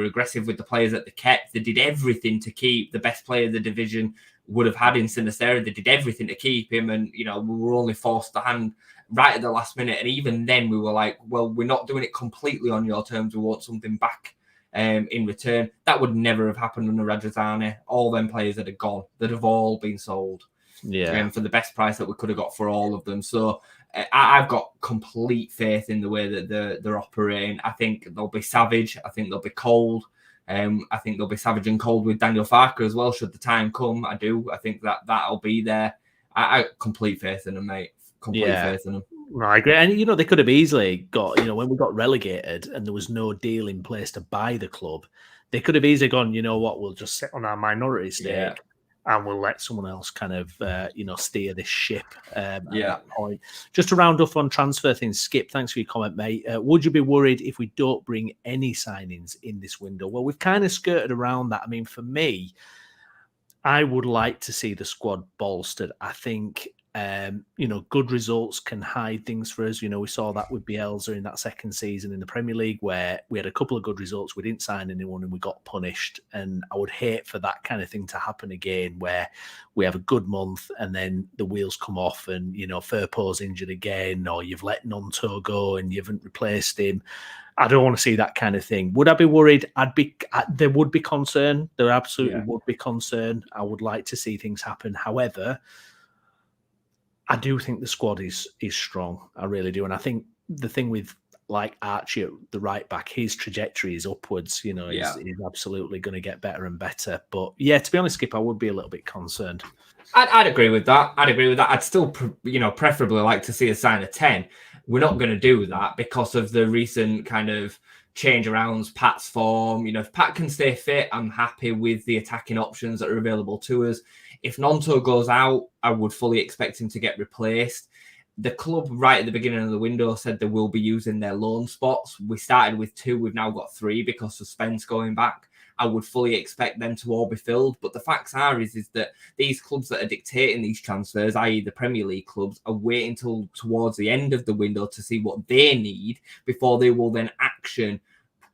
aggressive with the players that they kept. They did everything to keep the best player the division would have had in Sinisterra. They did everything to keep him, and we were only forced the hand right at the last minute. And even then, we were like, well, we're not doing it completely on your terms. We want something back in return. That would never have happened under Radrizzani. All them players that are gone, that have all been sold. For the best price that we could have got for all of them. So I've got complete faith in the way that they're operating. I think they'll be savage. I think they'll be cold. I think they'll be savage and cold with Daniel Farke as well, should the time come. I do. I think that'll be there. I complete faith in them, mate. Faith in them. No, I agree. And, they could have easily got, when we got relegated and there was no deal in place to buy the club, they could have easily gone, you know what, we'll just sit on our minority stake. And we'll let someone else kind of, steer this ship at that point. Just to round off on transfer things, Skip, thanks for your comment, mate. Would you be worried if we don't bring any signings in this window? Well, we've kind of skirted around that. I mean, for me, I would like to see the squad bolstered. I think, good results can hide things for us. We saw that with Bielsa in that second season in the Premier League, where we had a couple of good results. We didn't sign anyone and we got punished. And I would hate for that kind of thing to happen again, where we have a good month and then the wheels come off and, Firpo's injured again, or you've let Gnonto go and you haven't replaced him. I don't want to see that kind of thing. Would I be worried? There would be concern. There absolutely would be concern. I would like to see things happen. However, I do think the squad is strong. I really do. And I think the thing with like Archie at the right back, his trajectory is upwards. He's absolutely going to get better and better. But to be honest, Skip, I would be a little bit concerned. I'd agree with that. I'd still, preferably like to see us sign a 10. We're not going to do that because of the recent kind of change arounds, Pat's form. If Pat can stay fit, I'm happy with the attacking options that are available to us. If Gnonto goes out, I would fully expect him to get replaced. The club, right at the beginning of the window, said they will be using their loan spots. We started with 2. We've now got 3 because of Spence going back. I would fully expect them to all be filled. But the facts is that these clubs that are dictating these transfers, i.e. the Premier League clubs, are waiting until towards the end of the window to see what they need before they will then action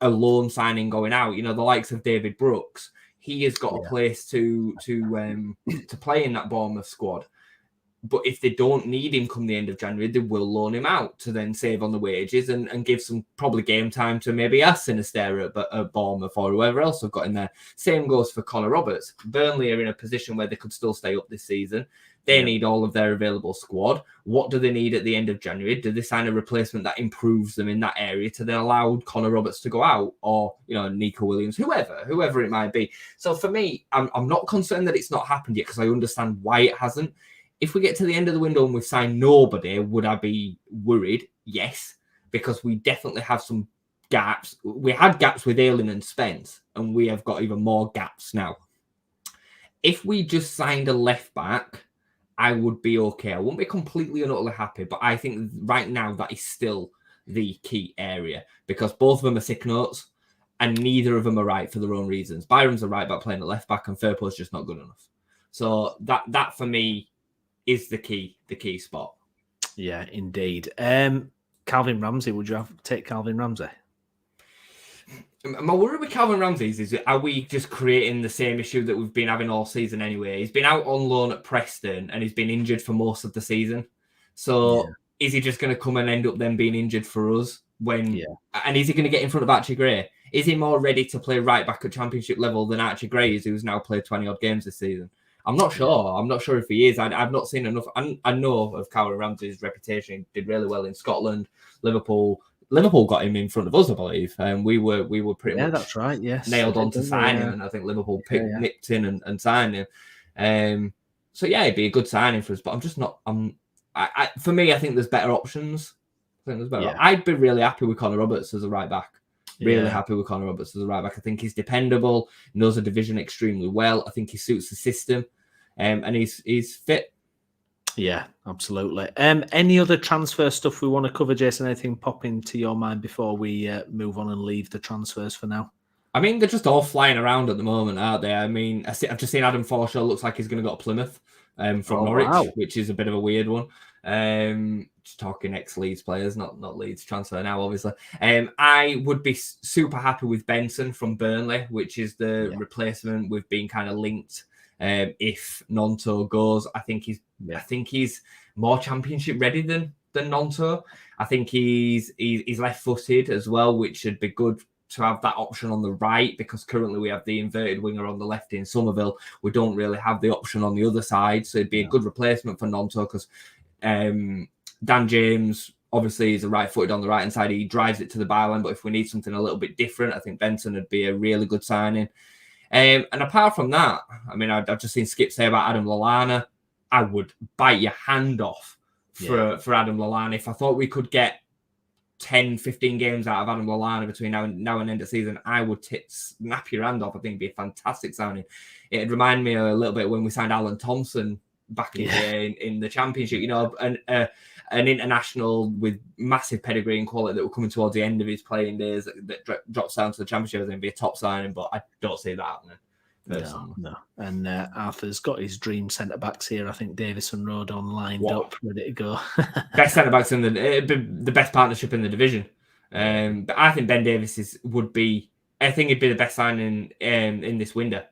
a loan signing going out. The likes of David Brooks. He has got a place to play in that Bournemouth squad. But if they don't need him come the end of January, they will loan him out to then save on the wages and give some probably game time to maybe a Sinisterra at Bournemouth or whoever else have got in there. Same goes for Connor Roberts. Burnley are in a position where they could still stay up this season. They need all of their available squad. What do they need at the end of January? Do they sign a replacement that improves them in that area to then allow Connor Roberts to go out, or Nico Williams, whoever it might be? So for me, I'm not concerned that it's not happened yet, because I understand why it hasn't. If we get to the end of the window and we've signed nobody, would I be worried? Yes, because we definitely have some gaps. We had gaps with Ayling and Spence, and we have got even more gaps now. If we just signed a left back, I would be okay. I wouldn't be completely and utterly happy, but I think right now that is still the key area, because both of them are sick notes and neither of them are right for their own reasons. Byram's a right back playing at left back, and Firpo's just not good enough. So that for me is the key spot. Yeah, indeed. Calvin Ramsey, would you take Calvin Ramsey? My worry with Calvin Ramsey is are we just creating the same issue that we've been having all season anyway? He's been out on loan at Preston and he's been injured for most of the season. So is he just going to come and end up then being injured for us? And is he going to get in front of Archie Gray? Is he more ready to play right back at championship level than Archie Gray is, who's now played 20-odd games this season? I'm not sure. I'm not sure if he is. I've not seen enough. I know of Calvin Ramsey's reputation. He did really well in Scotland, Liverpool. Liverpool got him in front of us, I believe, and we were pretty much that's right. Yes, nailed on to sign him, and I think Liverpool nipped in and signed him. So it'd be a good signing for us. But I'm just not. For me, I think there's better options. I'd be really happy with Connor Roberts as a right back. Really happy with Connor Roberts as a right back. I think he's dependable, knows the division extremely well. I think he suits the system, and he's fit. Yeah, absolutely. Any other transfer stuff we want to cover, Jason? Anything pop into your mind before we move on and leave the transfers for now? I mean, they're just all flying around at the moment, aren't they? I mean, I've just seen Adam Forshaw looks like he's going to go to Plymouth from Norwich, which is a bit of a weird one. Just talking ex-Leeds players, not Leeds transfer now, obviously. I would be super happy with Benson from Burnley, which is the replacement. We've been kind of linked. If Gnonto goes, I think he's more championship ready than Gnonto. I think he's left-footed as well, which should be good to have that option on the right, because currently we have the inverted winger on the left in Somerville. We don't really have the option on the other side, so it'd be a good replacement for Gnonto, because Dan James obviously is a right-footed on the right-hand side. He drives it to the byline, but if we need something a little bit different, I think Benson would be a really good signing. And apart from that, I mean, I've just seen Skip say about Adam Lallana. I would bite your hand off for Adam Lallana. If I thought we could get 10, 15 games out of Adam Lallana between now and end of season, I would snap your hand off. I think it'd be a fantastic signing. It'd remind me a little bit when we signed Alan Thompson back in the Championship, an international with massive pedigree and quality that were coming towards the end of his playing days that drops down to the Championship. I think it'd be a top signing, but I don't see that happening. No. And Arthur's got his dream centre backs here. I think Davis and Rodon lined up, ready to go. Best centre backs in the best partnership in the division. But I think Ben Davis would be. I think he'd be the best signing in this window.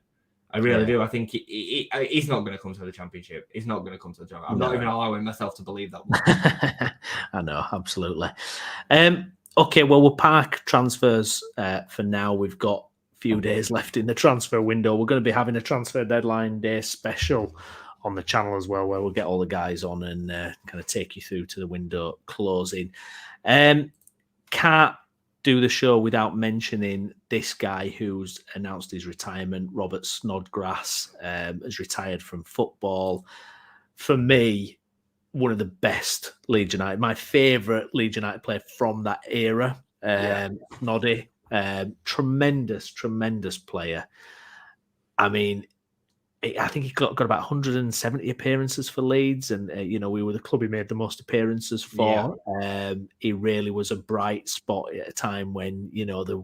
I really do. I think he's not going to come to the Championship. He's not going to come to the Championship. I'm not even allowing myself to believe that one. I know, absolutely. Okay, well, we'll park transfers for now. We've got a few days left in the transfer window. We're going to be having a transfer deadline day special on the channel as well, where we'll get all the guys on and kind of take you through to the window closing. Can't do the show without mentioning this guy who's announced his retirement. Robert Snodgrass has retired from football. For me, one of the best Leeds United, my favourite Leeds United player from that era. Noddy, tremendous player. I mean, I think he got about 170 appearances for Leeds, and we were the club he made the most appearances for. He really was a bright spot at a time when there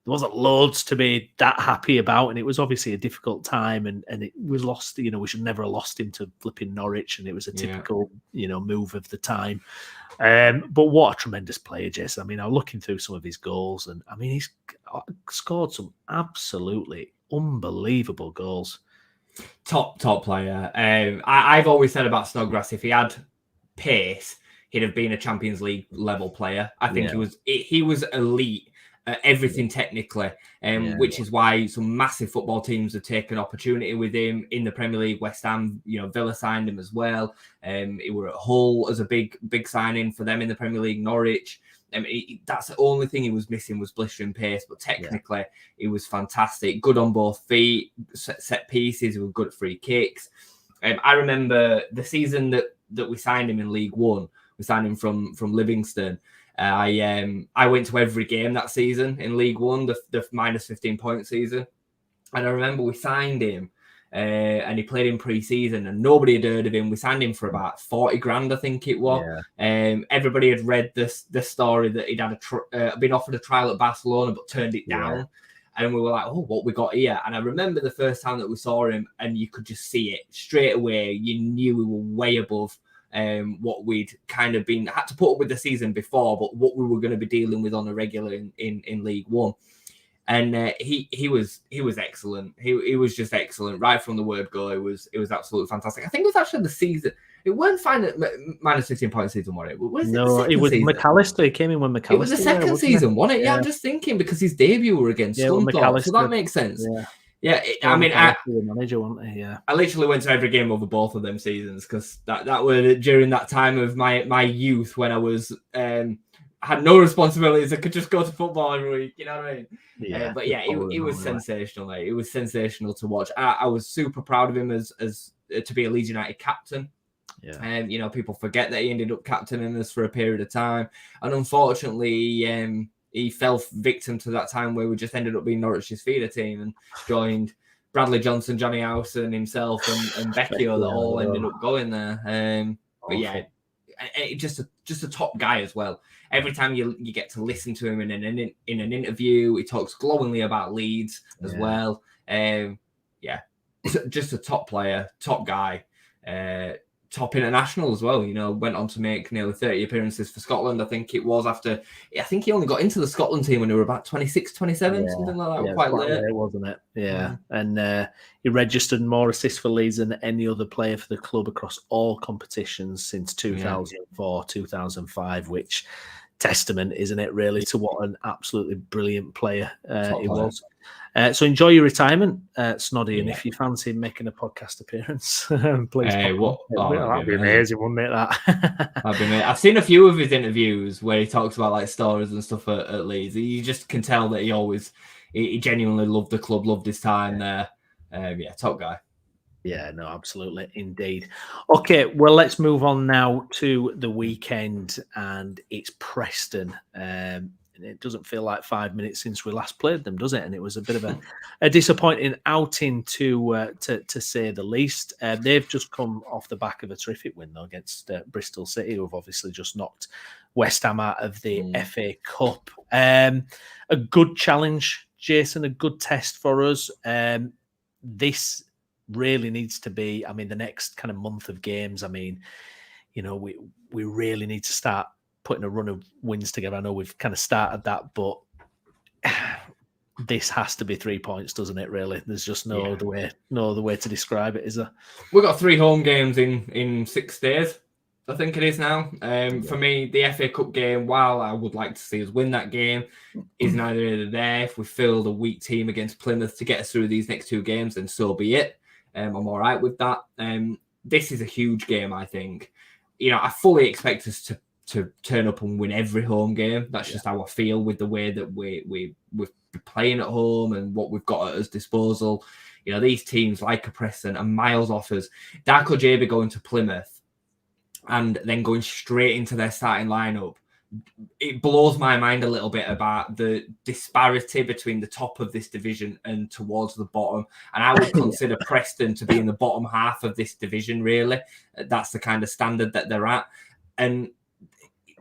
wasn't loads to be that happy about, and it was obviously a difficult time, and it was lost. We should never have lost him to flipping Norwich, and it was a typical move of the time. But what a tremendous player, Jason. I mean, I'm looking through some of his goals, and I mean, he's scored some absolutely unbelievable goals. Top player. I've always said about Snodgrass, if he had pace, he'd have been a Champions League level player. I think he was elite everything technically, which is why some massive football teams have taken opportunity with him in the Premier League. West Ham, Villa signed him as well. He were at Hull as a big signing for them in the Premier League. Norwich. That's the only thing he was missing was blistering pace, but technically he was fantastic. Good on both feet, set pieces. He was good at free kicks. I remember the season that we signed him in League One. We signed him from Livingston. I went to every game that season in League One, the minus 15 point season, and I remember we signed him. And he played in pre-season and nobody had heard of him. We signed him for about 40 grand, I think it was. Everybody had read the story that he'd had been offered a trial at Barcelona but turned it down. And we were like, oh, what we got here? And I remember the first time that we saw him and you could just see it straight away. You knew we were way above what we'd kind of had to put up with the season before, but what we were going to be dealing with on a regular in League One. And he was excellent. He was just excellent right from the word go. It was absolutely fantastic. I think it was actually the season. It weren't fine at minus 15 point season, was it? It was season? McAllister. He came in when McAllister. It was the second season, wasn't it? Yeah, I'm just thinking because his debut were against Scunthorpe, so that makes sense. I literally went to every game over both of them seasons because that were during that time of my youth when I was had no responsibilities. I could just go to football every week. You know what I mean? It was sensational. Mate. It was sensational to watch. I was super proud of him as to be a Leeds United captain. People forget that he ended up captaining us for a period of time, and unfortunately, he fell victim to that time where we just ended up being Norwich's feeder team and joined Bradley Johnson, Johnny Howson, himself, and Vecchio that all ended up going there. Just a top guy as well. Every time you get to listen to him in an interview, he talks glowingly about Leeds as well. Just a top player, top guy, top international as well. Went on to make nearly 30 appearances for Scotland. I think he only got into the Scotland team when he were about 26, 27, something like that. Quite late, wasn't it? And he registered more assists for Leeds than any other player for the club across all competitions since 2004, 2005, which testament, isn't it, really, to what an absolutely brilliant player he was. So enjoy your retirement, Snoddy, and if you fancy making a podcast appearance, please. That'd be amazing, wouldn't it? That'd be amazing. I've seen a few of his interviews where he talks about like stories and stuff at Leeds. You just can tell that he genuinely loved the club, loved his time there. Top guy. Yeah, no, absolutely, indeed. Okay, well, let's move on now to the weekend, and it's Preston. And it doesn't feel like 5 minutes since we last played them, does it? And it was a bit of a disappointing outing to say the least. They've just come off the back of a terrific win, though, against Bristol City, who've obviously just knocked West Ham out of the FA Cup. A good challenge, Jason, a good test for us. This really needs to be, the next kind of month of games. We really need to start putting a run of wins together. I know we've kind of started that, but this has to be 3 points, doesn't it? Really, there's just no other way to describe it, is there? We've got 3 home games in 6 days. I think it is now. For me, the FA Cup game, while I would like to see us win that game, is neither here nor there. If we field a weak team against Plymouth to get us through these next 2 games, then so be it. I'm all right with that. This is a huge game, I think. I fully expect us to turn up and win every home game. That's just how I feel with the way that we're playing at home and what we've got at his disposal. These teams like a Preston are miles off us. Darko JB going to Plymouth and then going straight into their starting lineup. It blows my mind a little bit about the disparity between the top of this division and towards the bottom. And I would consider Preston to be in the bottom half of this division, really. That's the kind of standard that they're at. And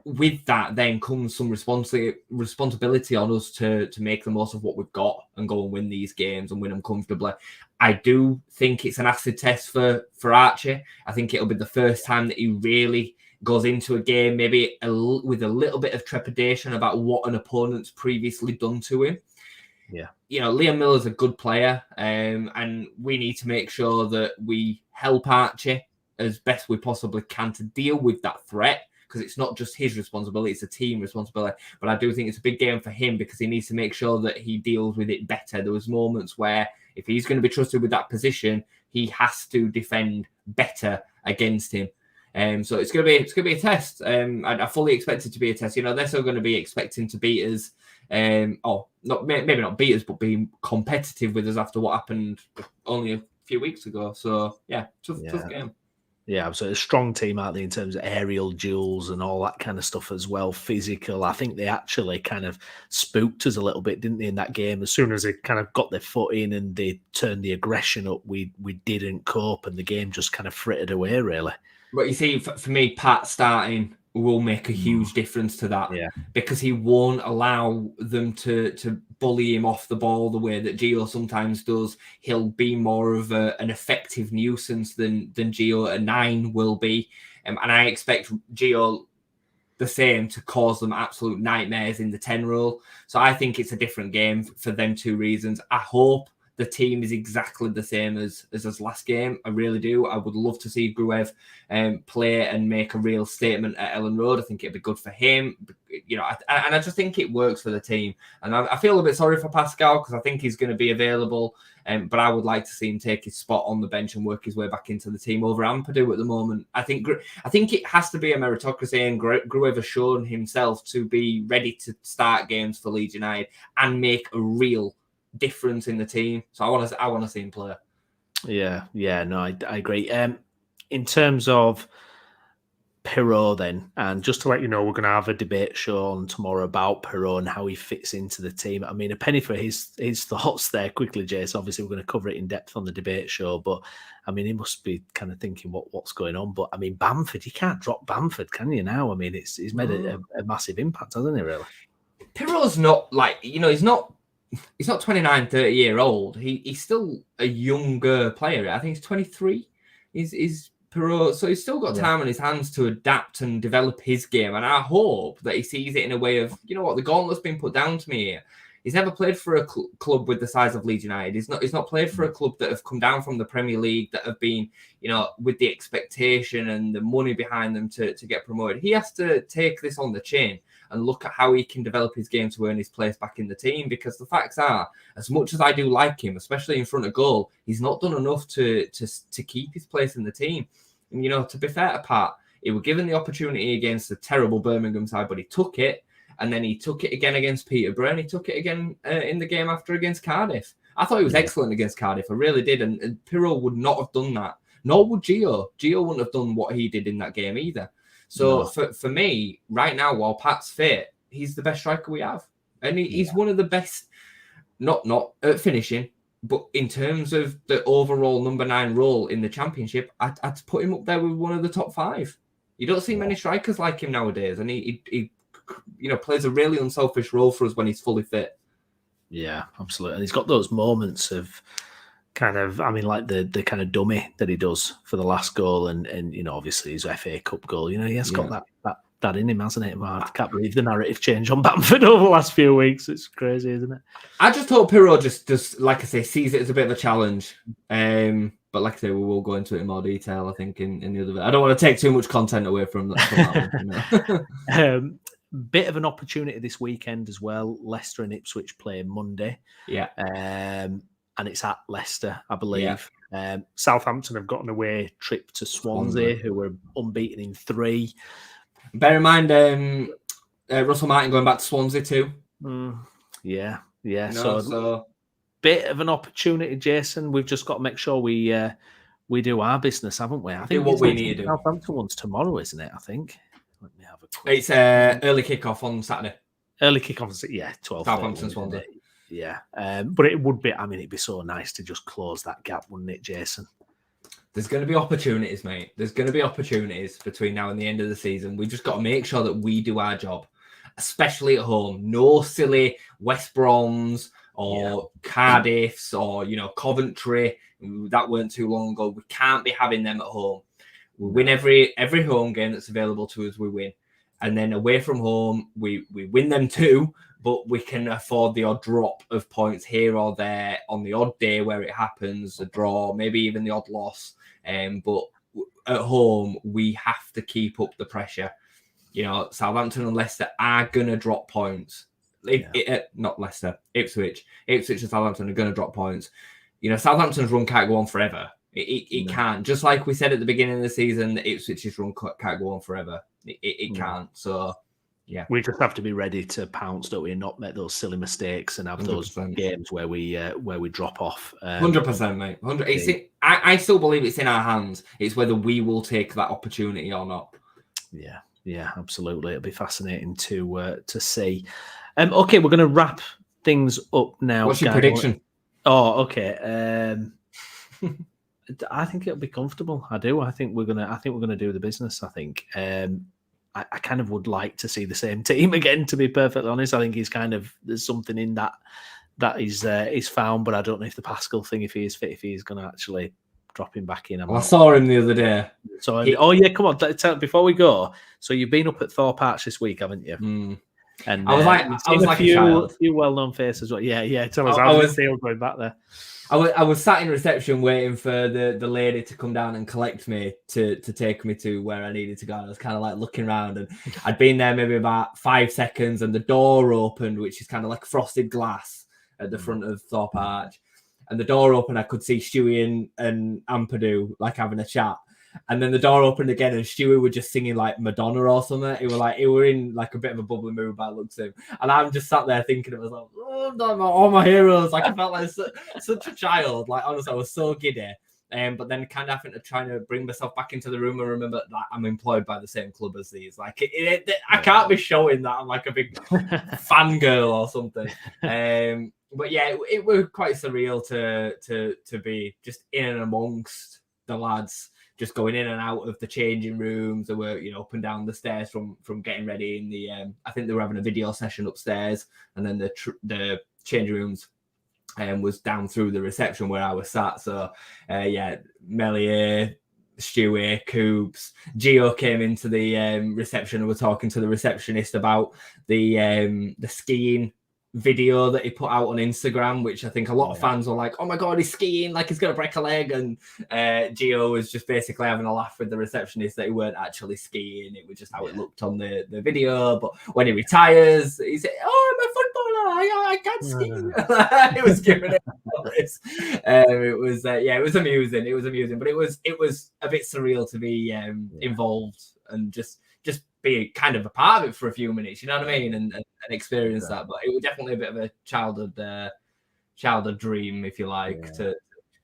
with that then comes some responsibility on us to make the most of what we've got and go and win these games and win them comfortably. I do think it's an acid test for Archie. I think it'll be the first time that he really goes into a game maybe with a little bit of trepidation about what an opponent's previously done to him. Yeah. Liam Miller's a good player, and we need to make sure that we help Archie as best we possibly can to deal with that threat, because it's not just his responsibility, it's a team responsibility. But I do think it's a big game for him because he needs to make sure that he deals with it better. There was moments where if he's going to be trusted with that position, he has to defend better against him. So it's going to be a test. I fully expect it to be a test. They're still going to be expecting to beat us. Maybe not beat us, but be competitive with us after what happened only a few weeks ago. So yeah, tough game. Yeah, so a strong team out there in terms of aerial duels and all that kind of stuff as well. Physical. I think they actually kind of spooked us a little bit, didn't they, in that game? As soon as they kind of got their foot in and they turned the aggression up, we didn't cope, and the game just kind of frittered away, really. But you see, for me, Pat starting will make a huge difference to that, because he won't allow them to bully him off the ball the way that Gio sometimes does. He'll be more of an effective nuisance than Gio at 9 will be. And I expect Gio the same to cause them absolute nightmares in the 10 role. So I think it's a different game for them 2 reasons. I hope the team is exactly the same as his last game. I really do. I would love to see Gruev play and make a real statement at Ellen Road. I think it'd be good for him. I just think it works for the team. And I feel a bit sorry for Pascal because I think he's going to be available. But I would like to see him take his spot on the bench and work his way back into the team over Ampadu at the moment. I think it has to be a meritocracy, and Gruev has shown himself to be ready to start games for Leeds United and make a real difference in the team. So I want to see him play. No, I agree. In terms of Pirot then, and just to let you know, we're going to have a debate show on tomorrow about Pirot and how he fits into the team. I mean, a penny for his thoughts there quickly, Jace. Obviously, we're going to cover it in depth on the debate show, but I mean, he must be kind of thinking what's going on. But I mean, Bamford, you can't drop Bamford, can you now? I mean, he's made a massive impact, hasn't he, really? Pirot's not he's not 29, 30-year-old. He's still a younger player. I think he's 23. He's Pirot. So he's still got time on his hands to adapt and develop his game. And I hope that he sees it in a way of, the gauntlet's been put down to me here. He's never played for a club with the size of Leeds United. He's not played for a club that have come down from the Premier League, that have been, with the expectation and the money behind them to get promoted. He has to take this on the chin and look at how he can develop his game to earn his place back in the team. Because the facts are, as much as I do like him, especially in front of goal, he's not done enough to keep his place in the team. And, to be fair to Pat, he was given the opportunity against a terrible Birmingham side, but he took it. And then he took it again against Peterborough, and he took it again in the game after against Cardiff. I thought he was excellent against Cardiff. I really did. And Pirot would not have done that. Nor would Gio. Gio wouldn't have done what he did in that game either. So for me, right now, while Pat's fit, he's the best striker we have. And he's one of the best, not at finishing, but in terms of the overall number 9 role in the Championship, I'd put him up there with one of the top 5. You don't see many strikers like him nowadays. And he plays a really unselfish role for us when he's fully fit. Yeah, absolutely. And he's got those moments of kind of, like the kind of dummy that he does for the last goal, and obviously his FA Cup goal. He has got that in him, hasn't it? I can't believe the narrative change on Bamford over the last few weeks. It's crazy, isn't it? I just hope Pirot just like I say, sees it as a bit of a challenge. But like I say, we will go into it in more detail, I think, in the other bit. I don't want to take too much content away from that one. Bit of an opportunity this weekend as well. Leicester and Ipswich play Monday. Yeah. And it's at Leicester, I believe. Yeah. Southampton have got an away trip to Swansea, who were unbeaten in 3. Bear in mind, Russell Martin going back to Swansea too. Yeah. So bit of an opportunity, Jason. We've just got to make sure we do our business, haven't we? I think what we need to do. Southampton one's tomorrow, isn't it? I think. Let me have a quick. It's early kickoff on Saturday. Early kickoff, 12. Southampton Swansea. Yeah, but it would be. It'd be so nice to just close that gap, wouldn't it, Jason? There's going to be opportunities, mate. There's going to be opportunities between now and the end of the season. We've just got to make sure that we do our job, especially at home. No silly West Broms or Cardiffs or Coventry. That weren't too long ago. We can't be having them at home. We win every home game that's available to us. We win, and then away from home, we win them too. But we can afford the odd drop of points here or there on the odd day where it happens, a draw, maybe even the odd loss. But at home, we have to keep up the pressure. Southampton and Leicester are going to drop points. Not Leicester, Ipswich. Ipswich and Southampton are going to drop points. Southampton's run can't go on forever. It can't. Just like we said at the beginning of the season, the Ipswich's run can't go on forever. It can't. So, yeah. We just have to be ready to pounce, don't we, and not make those silly mistakes and have 100%. Those games where we drop off. 100%, mate. I still believe it's in our hands. It's whether we will take that opportunity or not. Yeah, absolutely. It'll be fascinating to see. Okay, we're going to wrap things up now. What's your prediction? Oh, okay. I think it'll be comfortable. I do. I think we're gonna do the business. I think. I kind of would like to see the same team again. To be perfectly honest, I think there's something in that is found, but I don't know if the Pascal thing, if he is fit, if he's going to actually drop him back in. I saw him the other day. So come on, before we go. So you've been up at Thorpe Arch this week, haven't you? Mm. And I was like a few well-known faces as well. Yeah. Tell us how was feel going back there. I was sat in reception waiting for the lady to come down and collect me to take me to where I needed to go. I was kind of like looking around, and I'd been there maybe about 5 seconds, and the door opened, which is kind of like frosted glass at the front of Thorpe Arch. And the door opened, I could see Stewie and Ampadu like having a chat. And then the door opened again, and Stewie were just singing like Madonna or something. He were in like a bit of a bubbly mood by the looks of him. And I'm just sat there thinking to myself, all my heroes. Like I felt like such a child. Like honestly, I was so giddy. But then kind of having to try to bring myself back into the room and remember that I'm employed by the same club as these. Like I can't be showing that I'm like a big fangirl or something. But yeah, it was quite surreal to be just in and amongst the lads, just going in and out of the changing rooms. They were, up and down the stairs from getting ready in the. I think they were having a video session upstairs, and then the changing rooms was down through the reception where I was sat. So Melier, Stewie, Coops, Gio came into the reception and were talking to the receptionist about the skiing video that he put out on Instagram, which I think a lot of fans were like, oh my god, he's skiing, like he's gonna break a leg. And Gio was just basically having a laugh with the receptionist that he weren't actually skiing, it was just how it looked on the video. But when he retires, he said, oh, I'm a footballer, I can't ski. He was giving it this. It was amusing, but it was a bit surreal to be involved and just be kind of a part of it for a few minutes, you know what I mean, and experience that. But it was definitely a bit of a childhood dream, if you like.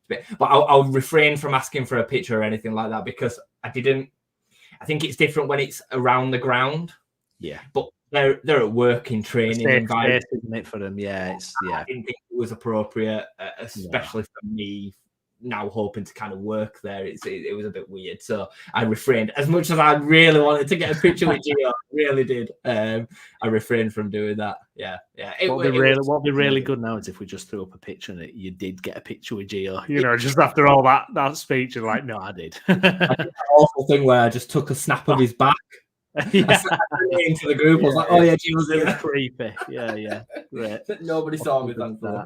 But I'll refrain from asking for a picture or anything like that, because I think it's different when it's around the ground. Yeah, but they're at work in training environment, isn't it, for them? I didn't think it was appropriate, especially for me. Now hoping to kind of work there, it was a bit weird, so I refrained. As much as I really wanted to get a picture with Gio, I really did. I refrained from doing that. What'd be really good now is if we just threw up a picture and you did get a picture with Gio. Just after all that speech, you're like, no, I did. I did that awful thing where I just took a snap of his back. Into the group. I was like, oh yeah, Gio's in there. Creepy. Yeah. Great. Nobody saw me, thankfully.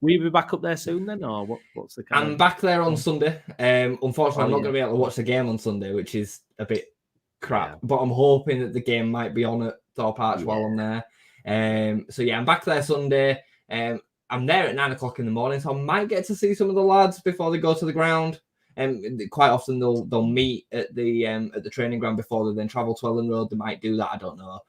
Will you be back up there soon then, or what's the I'm back there on Sunday. Unfortunately, I'm not going to be able to watch the game on Sunday, which is a bit crap. But I'm hoping that the game might be on at Thorpe Arch while I'm there. I'm back there Sunday. I'm there at 9:00 in the morning, so I might get to see some of the lads before they go to the ground. Quite often they'll meet at the training ground before they then travel to Ellen Road. They might do that, I don't know.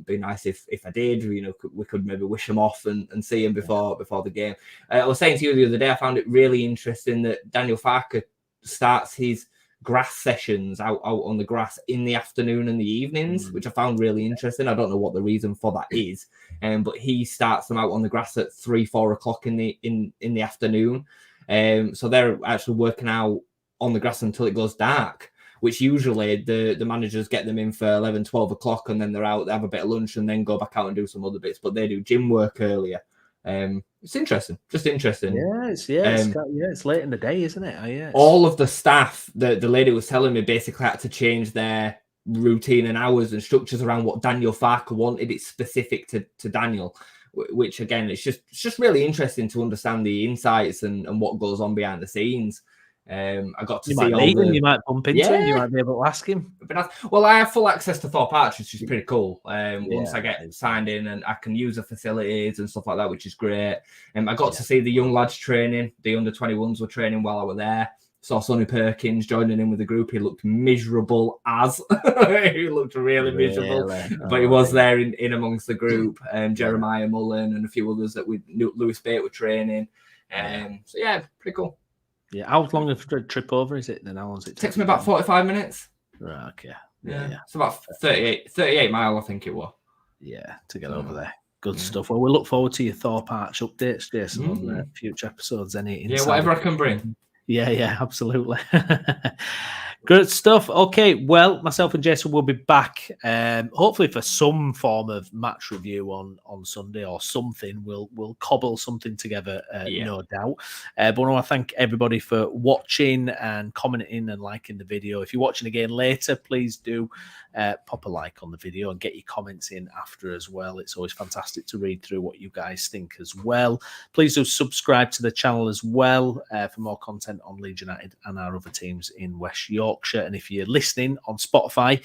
Be nice if I did. We could maybe wish them off and see them before the game. I was saying to you the other day, I found it really interesting that Daniel Farker starts his grass sessions out on the grass in the afternoon and the evenings, which I found really interesting. I don't know what the reason for that is, but he starts them out on the grass at 3-4 o'clock in the afternoon. So they're actually working out on the grass until it goes dark, which usually the managers get them in for 11, 12 o'clock, and then they're out, they have a bit of lunch and then go back out and do some other bits, but they do gym work earlier. It's interesting, just interesting. It's late in the day, isn't it? All of the staff, the lady was telling me, basically had to change their routine and hours and structures around what Daniel Farker wanted. It's specific to Daniel, which again, it's just really interesting to understand the insights and what goes on behind the scenes. I got to You see might all meet him, the... you might bump into him, you might be able to ask him. Well, I have full access to Thorpe Arch, which is pretty cool. Once I get nice. signed in, and I can use the facilities and stuff like that, which is great. I got to see the young lads training. The under-21s were training while I was there. Saw Sonny Perkins joining in with the group. He looked miserable as. He looked really miserable. But he was there in amongst the group. Jeremiah Mullen and a few others that we knew. Lewis Bate were training. So, yeah, pretty cool. Yeah, how long of a trip over is it then? How long does it take? Takes me about 45 minutes. Right, okay. Yeah. It's about 38 mile, I think it was. Yeah, to get over there. Good stuff. Well, we look forward to your Thorpe Arch updates, Jason, on future episodes. Whatever I can bring. Yeah, absolutely. Good stuff. Okay, well, myself and Jason will be back, hopefully for some form of match review on Sunday or something. We'll cobble something together, no doubt. But I want to thank everybody for watching and commenting and liking the video. If you're watching again later, please do pop a like on the video and get your comments in after as well. It's always fantastic to read through what you guys think as well. Please do subscribe to the channel as well for more content on Leeds United and our other teams in West Yorkshire. And if you're listening on Spotify,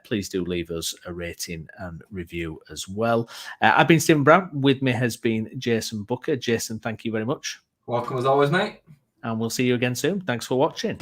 please do leave us a rating and review as well. I've been Stephen Brown. With me has been Jason Booker. Jason, thank you very much. Welcome as always, mate. And we'll see you again soon. Thanks for watching.